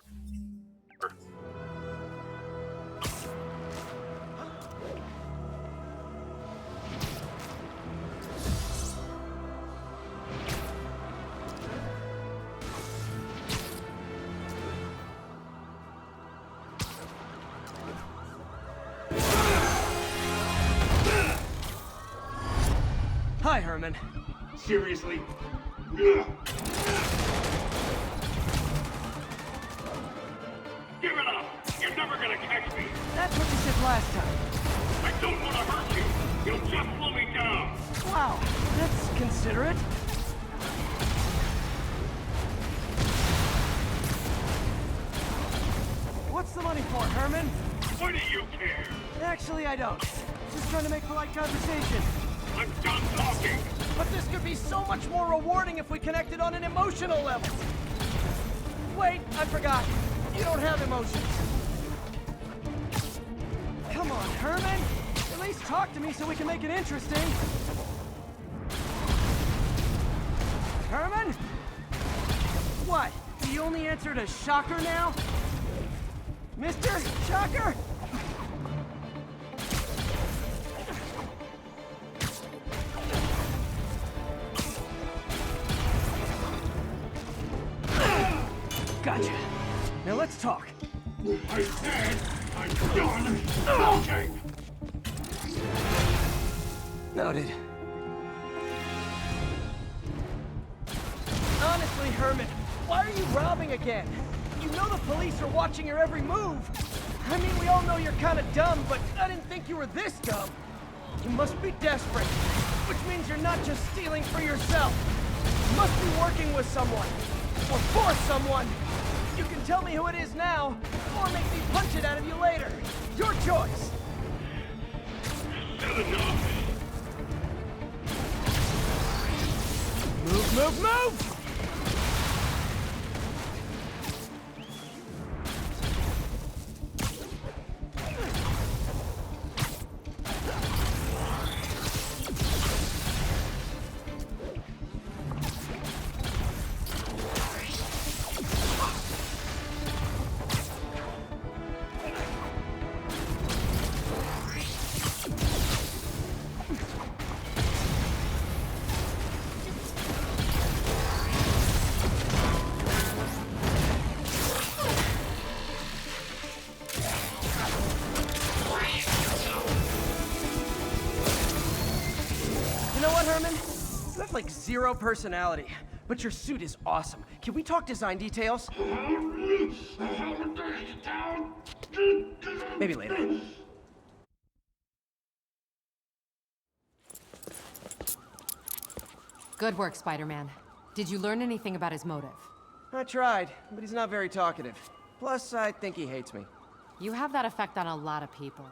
Hi, Herman. Seriously? Give it up! You're never gonna catch me! That's what you said last time. I don't want to hurt you! You'll just slow me down! Wow, that's considerate. What's the money for, Herman? Why do you care? Actually, I don't. Just trying to make polite conversation. I'm done talking! But this could be so much more rewarding if we connected on an emotional level. Wait, I forgot. You don't have emotions. Come on, Herman. At least talk to me so we can make it interesting. Herman? What? The only answer to Shocker now? Mr. Shocker? Gotcha. Now let's talk. I said I'm done talking! Noted. Honestly, Herman, why are you robbing again? You know the police are watching your every move. I mean, we all know you're kind of dumb, but I didn't think you were this dumb. You must be desperate, which means you're not just stealing for yourself. You must be working with someone, or for someone. You can tell me who it is now, or make me punch it out of you later. Your choice. Move, move, move! You know what, Herman? You have like zero personality, but your suit is awesome. Can we talk design details? Maybe later. Good work, Spider-Man. Did you learn anything about his motive? I tried, but he's not very talkative. Plus, I think he hates me. You have that effect on a lot of people.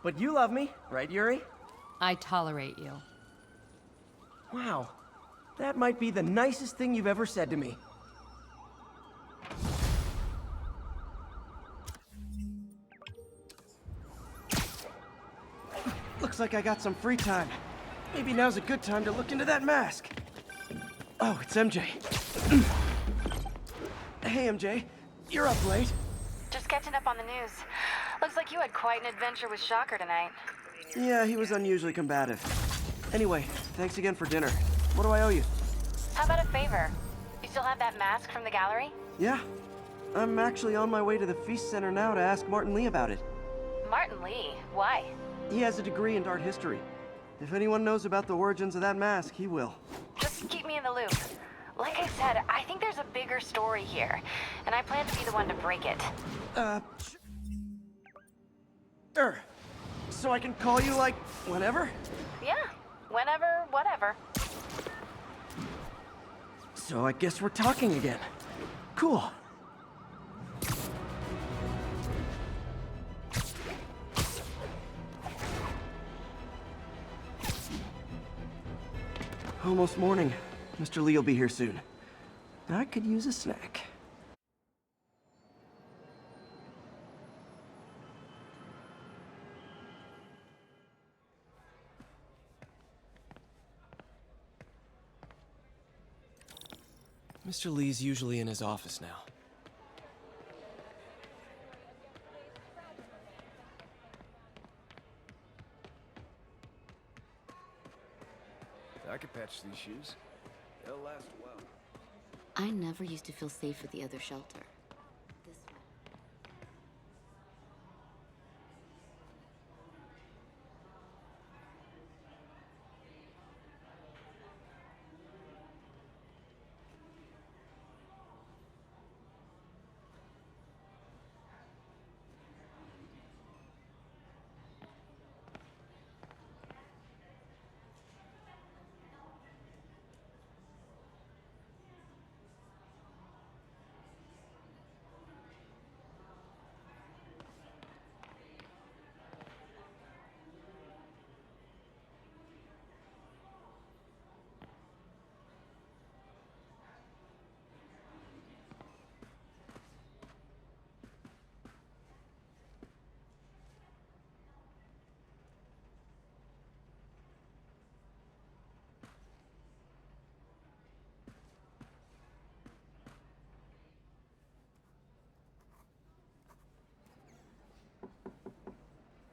But you love me, right, Yuri? I tolerate you. Wow. That might be the nicest thing you've ever said to me. Looks like I got some free time. Maybe now's a good time to look into that mask. Oh, it's MJ. Hey, MJ. You're up late. Just catching up on the news. Looks like you had quite an adventure with Shocker tonight. Yeah, he was unusually combative. Anyway, thanks again for dinner. What do I owe you? How about a favor? You still have that mask from the gallery? Yeah. I'm actually on my way to the Feast Center now to ask Martin Lee about it. Martin Lee? Why? He has a degree in art history. If anyone knows about the origins of that mask, he will. Just keep me in the loop. Like I said, I think there's a bigger story here, and I plan to be the one to break it. So I can call you, like, whenever? Yeah, whenever, whatever. So I guess we're talking again. Cool. Almost morning. Mr. Lee will be here soon. I could use a snack. Mr. Lee's usually in his office now. I could patch these shoes. They'll last a while. I never used to feel safe at the other shelter. This one.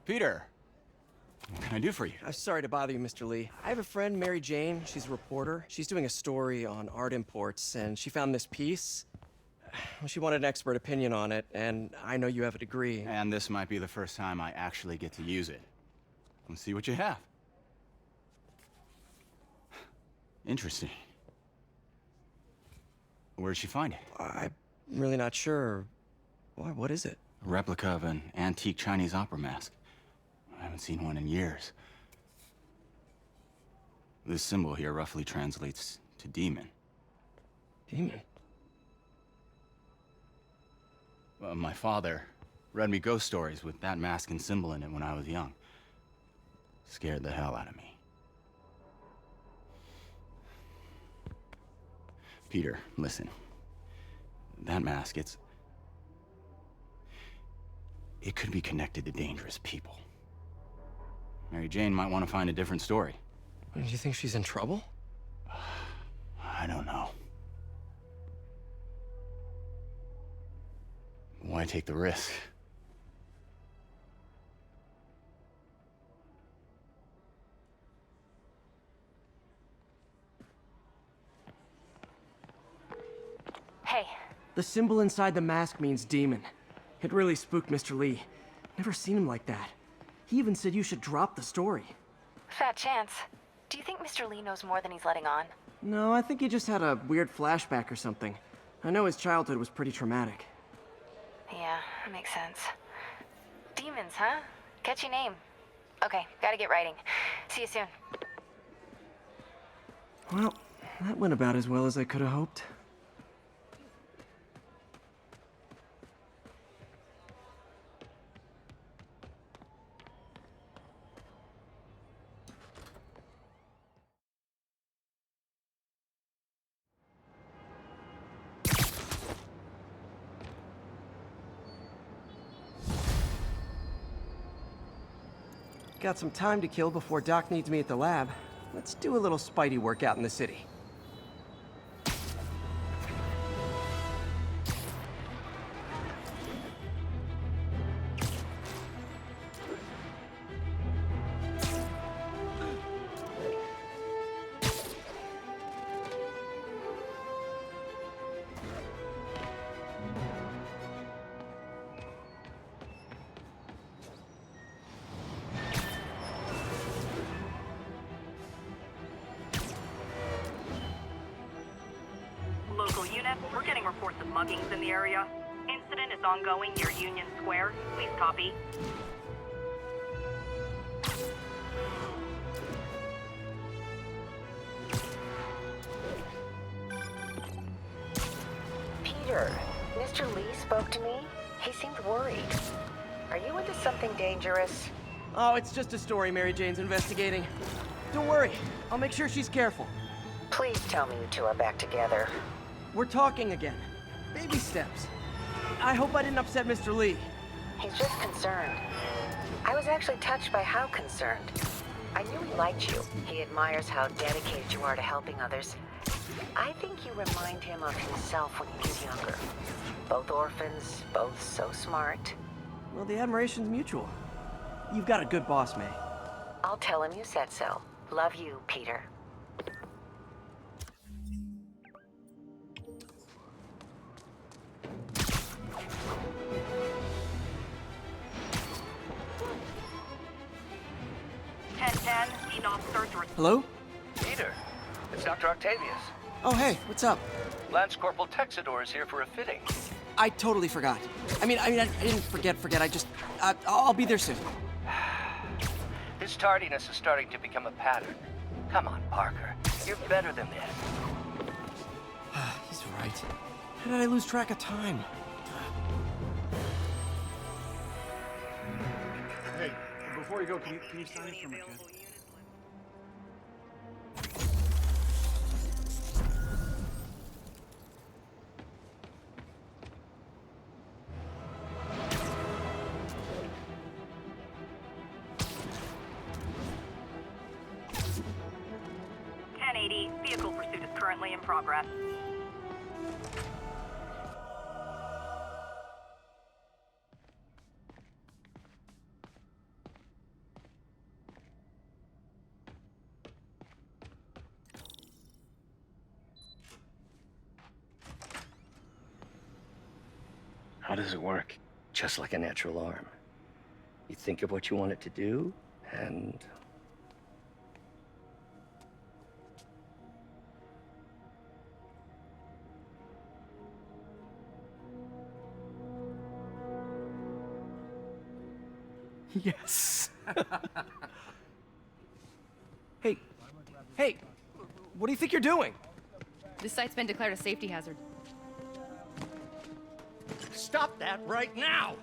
Peter, what can I do for you? I'm sorry to bother you, Mr. Lee. I have a friend, Mary Jane. She's a reporter. She's doing a story on art imports, and she found this piece. Well, she wanted an expert opinion on it, and I know you have a degree. And this might be the first time I actually get to use it. Let's see what you have. Interesting. Where did she find it? I'm really not sure. What is it? A replica of an antique Chinese opera mask. I haven't seen one in years. This symbol here roughly translates to demon. Demon? My father read me ghost stories with that mask and symbol in it when I was young. Scared the hell out of me. Peter, listen. That mask, it could be connected to dangerous people. Mary Jane might want to find a different story. Do you think she's in trouble? I don't know. Why take the risk? Hey. The symbol inside the mask means demon. It really spooked Mr. Lee. Never seen him like that. He even said you should drop the story. Fat chance. Do you think Mr. Lee knows more than he's letting on? No, I think he just had a weird flashback or something. I know his childhood was pretty traumatic. Yeah, makes sense. Demons, huh? Catchy name. Okay, gotta get writing. See you soon. Well, that went about as well as I could have hoped. Got some time to kill before Doc needs me at the lab. Let's do a little Spidey work out in the city. Local unit, we're getting reports of muggings in the area. Incident is ongoing near Union Square. Please copy. Peter, Mr. Lee spoke to me. He seemed worried. Are you into something dangerous? Oh, it's just a story Mary Jane's investigating. Don't worry, I'll make sure she's careful. Please tell me you two are back together. We're talking again. Baby steps. I hope I didn't upset Mr. Lee. He's just concerned. I was actually touched by how concerned. I knew he liked you. He admires how dedicated you are to helping others. I think you remind him of himself when he was younger. Both orphans, both so smart. Well, the admiration's mutual. You've got a good boss, May. I'll tell him you said so. Love you, Peter. Hello? Peter, it's Dr. Octavius. Oh, hey, what's up? Lance Corporal Texador is here for a fitting. I totally forgot. I didn't forget. I just, I'll be there soon. This tardiness is starting to become a pattern. Come on, Parker. You're better than this. He's right. How did I lose track of time? Hey, before you go, can you sign it for my kid? Vehicle pursuit is currently in progress. How does it work? Just like a natural arm. You think of what you want it to do, and... Yes. Hey, what do you think you're doing? This site's been declared a safety hazard. Stop that right now!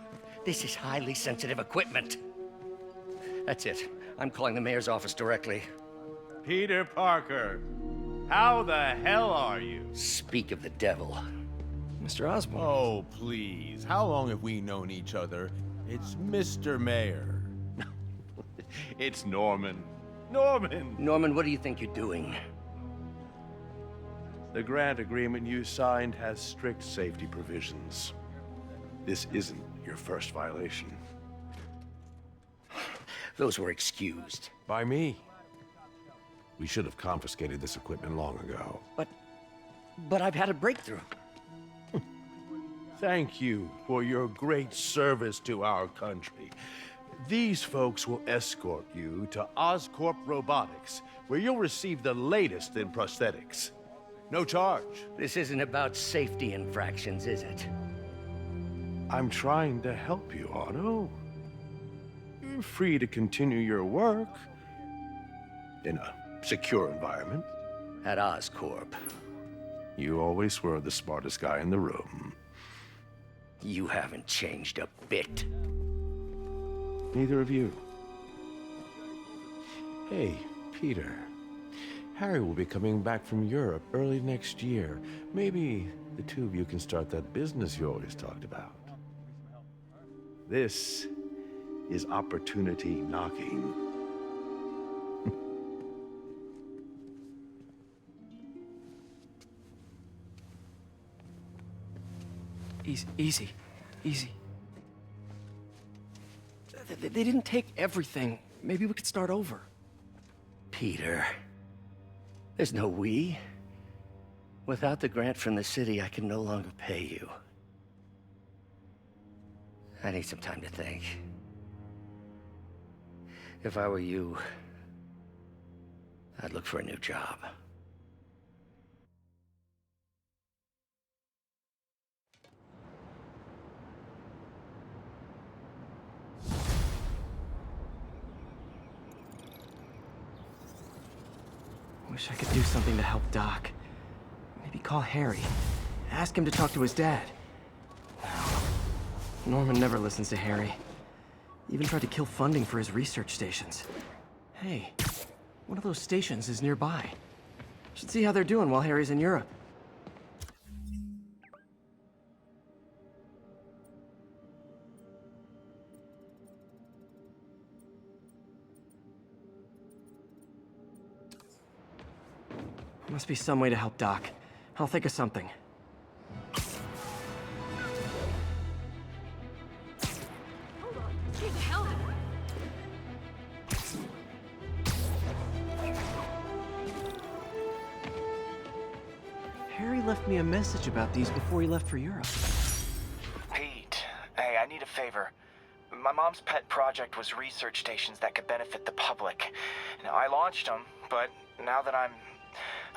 This is highly sensitive equipment. That's it. I'm calling the mayor's office directly. Peter Parker, how the hell are you? Speak of the devil. Mr. Osborn. Oh, please. How long have we known each other? It's Mr. Mayor. It's Norman. Norman! Norman, what do you think you're doing? The grant agreement you signed has strict safety provisions. This isn't your first violation. Those were excused. By me. We should have confiscated this equipment long ago. But I've had a breakthrough. Thank you for your great service to our country. These folks will escort you to Oscorp Robotics, where you'll receive the latest in prosthetics. No charge. This isn't about safety infractions, is it? I'm trying to help you, Otto. You're free to continue your work in a secure environment. At Oscorp. You always were the smartest guy in the room. You haven't changed a bit. Neither of you. Hey, Peter. Harry will be coming back from Europe early next year. Maybe the two of you can start that business you always talked about. This is opportunity knocking. Easy. They didn't take everything. Maybe we could start over. Peter, there's no we. Without the grant from the city, I can no longer pay you. I need some time to think. If I were you, I'd look for a new job. Wish I could do something to help Doc. Maybe call Harry. Ask him to talk to his dad. No. Norman never listens to Harry. Even tried to kill funding for his research stations. Hey, one of those stations is nearby. Should see how they're doing while Harry's in Europe. Must be some way to help Doc. I'll think of something. Hold on. Get the hell out. Harry left me a message about these before he left for Europe. Pete, hey, I need a favor. My mom's pet project was research stations that could benefit the public. Now, I launched them, but now that I'm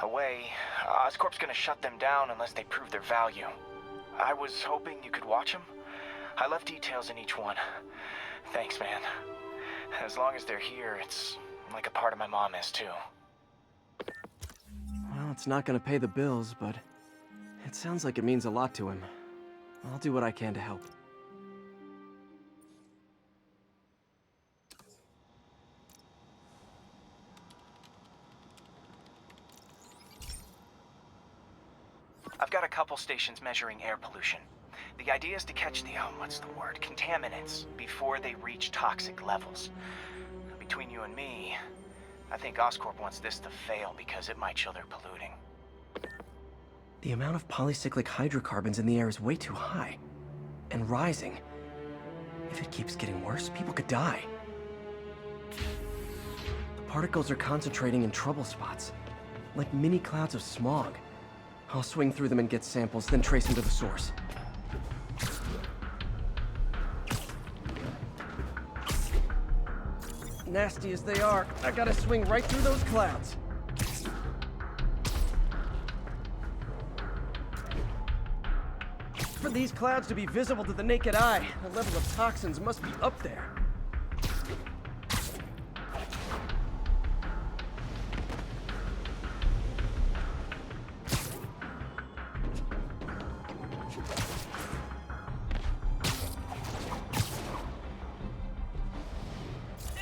away, Oscorp's gonna shut them down unless they prove their value. I was hoping you could watch them. I left details in each one. Thanks, man. As long as they're here, it's like a part of my mom is, too. Well, it's not gonna pay the bills, but it sounds like it means a lot to him. I'll do what I can to help. I've got a couple stations measuring air pollution. The idea is to catch the, contaminants before they reach toxic levels. Between you and me, I think Oscorp wants this to fail because it might show they're polluting. The amount of polycyclic hydrocarbons in the air is way too high. And rising. If it keeps getting worse, people could die. The particles are concentrating in trouble spots, like mini clouds of smog. I'll swing through them and get samples, then trace them to the source. Nasty as they are, I gotta swing right through those clouds. For these clouds to be visible to the naked eye, the level of toxins must be up there.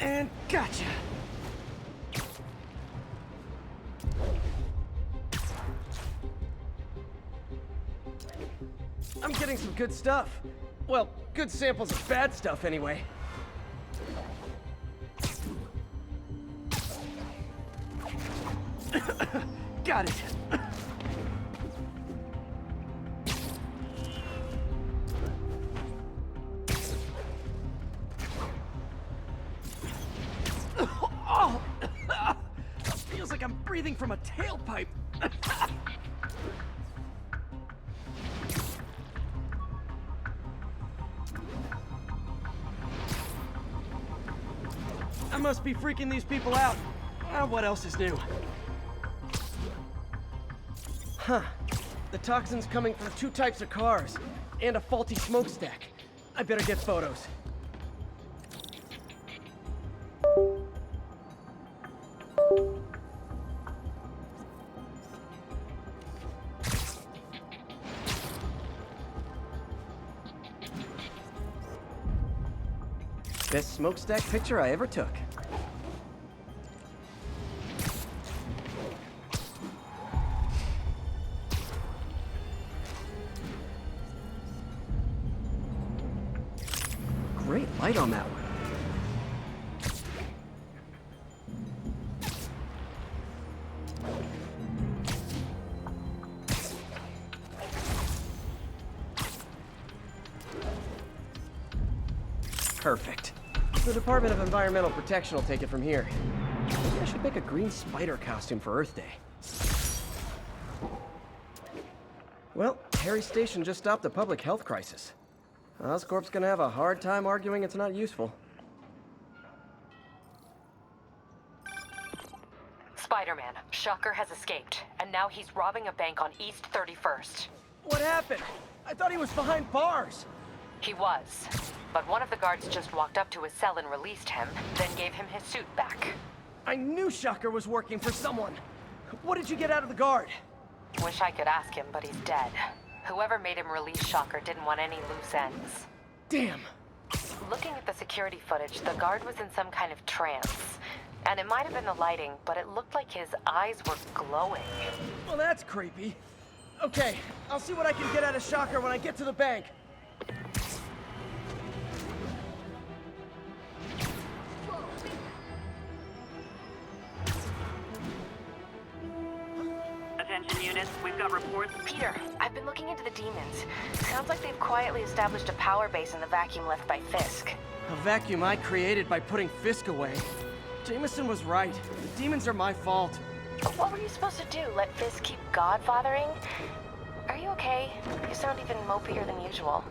And gotcha! I'm getting some good stuff. Well, good samples of bad stuff, anyway. Got it. Oh! Feels like I'm breathing from a tailpipe. I must be freaking these people out. What else is new? Huh. The toxin's coming from 2 types of cars, and a faulty smokestack. I better get photos. Best smokestack picture I ever took. Great light on that one. Perfect. The Department of Environmental Protection will take it from here. Maybe I should make a green spider costume for Earth Day. Well, Harry Station just stopped a public health crisis. Oscorp's gonna have a hard time arguing it's not useful. Spider-Man, Shocker has escaped, and now he's robbing a bank on East 31st. What happened? I thought he was behind bars. He was, but one of the guards just walked up to his cell and released him, then gave him his suit back. I knew Shocker was working for someone. What did you get out of the guard? Wish I could ask him, but he's dead. Whoever made him release Shocker didn't want any loose ends. Damn. Looking at the security footage, the guard was in some kind of trance. And it might have been the lighting, but it looked like his eyes were glowing. Well, that's creepy. Okay, I'll see what I can get out of Shocker when I get to the bank. Attention units, we've got reports. Peter, I've been looking into the demons. Sounds like they've quietly established a power base in the vacuum left by Fisk. A vacuum I created by putting Fisk away. Jameson was right. The demons are my fault. But what were you supposed to do? Let Fisk keep godfathering? Are you okay? You sound even mopier than usual.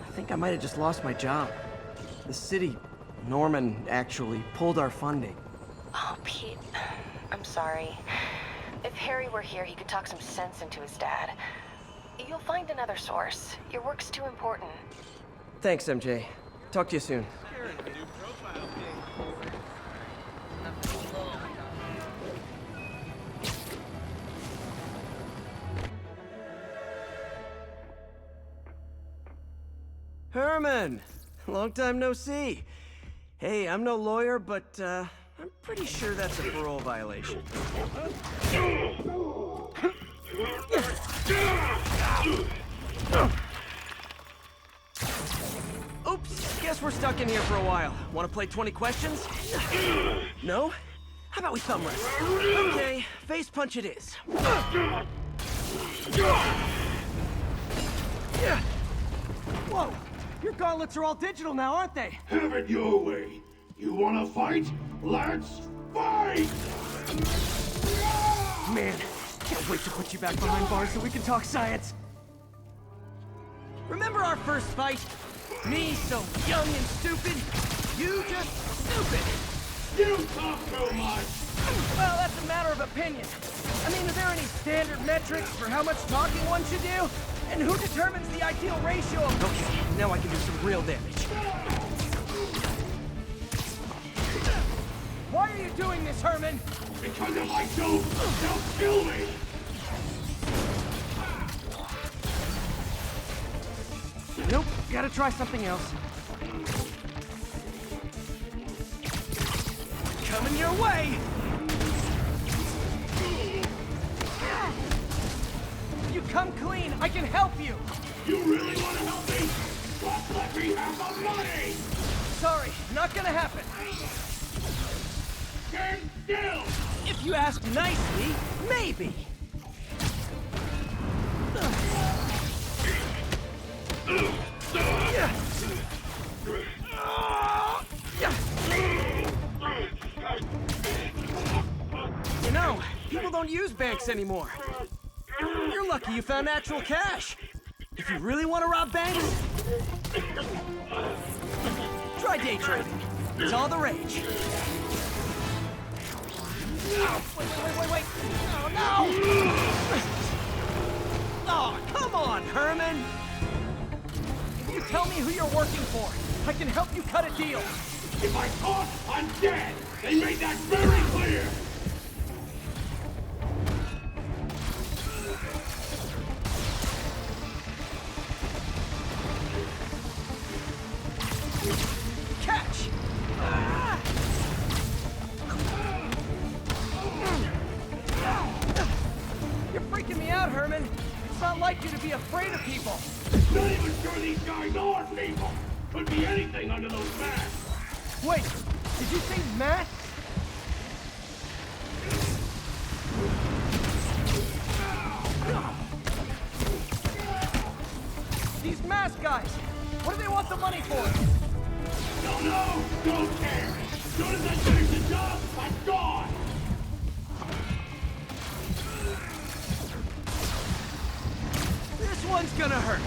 I think I might have just lost my job. The city, Norman, actually, pulled our funding. Oh, Pete. I'm sorry. If Harry were here, he could talk some sense into his dad. You'll find another source. Your work's too important. Thanks, MJ. Talk to you soon. Herman! Long time no see. Hey, I'm no lawyer, but, I'm pretty sure that's a parole violation. Oops, guess we're stuck in here for a while. Want to play 20 questions? No? How about we thumb wrestle? Okay, face punch it is. Whoa! Your gauntlets are all digital now, aren't they? Have it your way. You wanna fight? Let's fight! Man, can't wait to put you back behind bars so we can talk science. Remember our first fight? Me so young and stupid, you just stupid. You talk too much! Well, that's a matter of opinion. I mean, are there any standard metrics for how much talking one should do? And who determines the ideal ratio of... Okay, now I can do some real damage. Why are you doing this, Herman? Because if I don't, they'll kill me! Nope, gotta try something else. Coming your way! If you come clean, I can help you! You really want to help me? Just let me have the money! Sorry, not gonna happen. Stand still! If you ask nicely, maybe. You know, people don't use banks anymore. You're lucky you found actual cash. If you really want to rob banks, try day trading. It's all the rage. Wait. Oh, no! Oh, come on, Herman! If you tell me who you're working for, I can help you cut a deal. If I talk, I'm dead! They made that very clear! Catch! Ah! You're freaking me out, Herman. It's not like you to be afraid of people. Not even sure these guys are people! Could be anything under those masks! Wait, did you say Matt? These mask guys, what do they want the money for? Don't know! Don't care! As soon as I finish the job, I'm gone! This one's gonna hurt.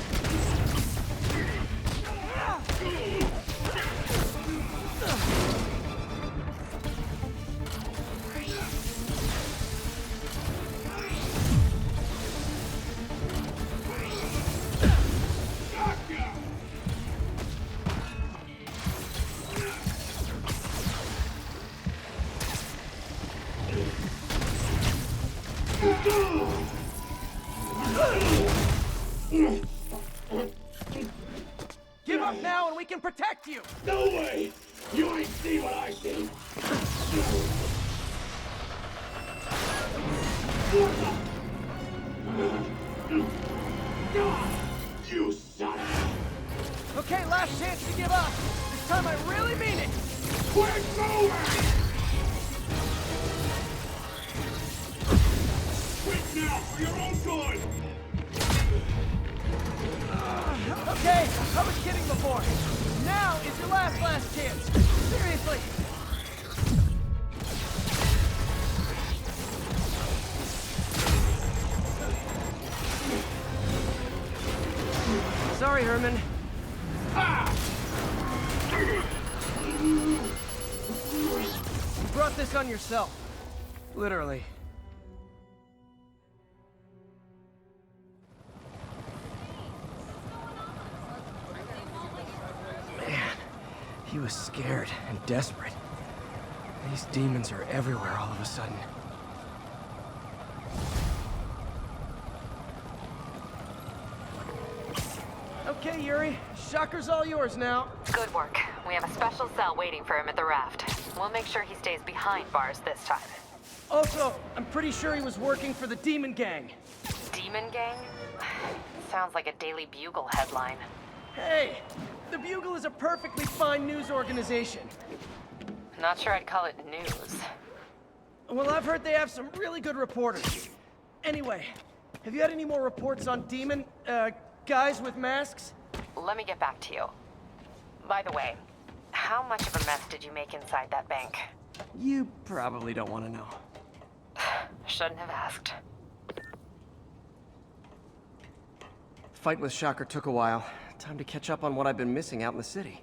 Give up now and we can protect you! No way! You ain't seen what I see! You son of... Okay, last chance to give up. This time I really mean it. Quit moving! Quit now for your own good! Okay, I was kidding before. Now is your last chance. Seriously. Sorry, Herman. You brought this on yourself. Literally. Man, he was scared and desperate. These demons are everywhere all of a sudden. Okay, Yuri. Shocker's all yours now. Good work. We have a special cell waiting for him at the raft. We'll make sure he stays behind bars this time. Also, I'm pretty sure he was working for the Demon Gang. Demon Gang? Sounds like a Daily Bugle headline. Hey, the Bugle is a perfectly fine news organization. Not sure I'd call it news. Well, I've heard they have some really good reporters. Anyway, have you had any more reports on demon, guys with masks? Let me get back to you. By the way, how much of a mess did you make inside that bank? You probably don't want to know. Shouldn't have asked. Fight with Shocker took a while. Time to catch up on what I've been missing out in the city.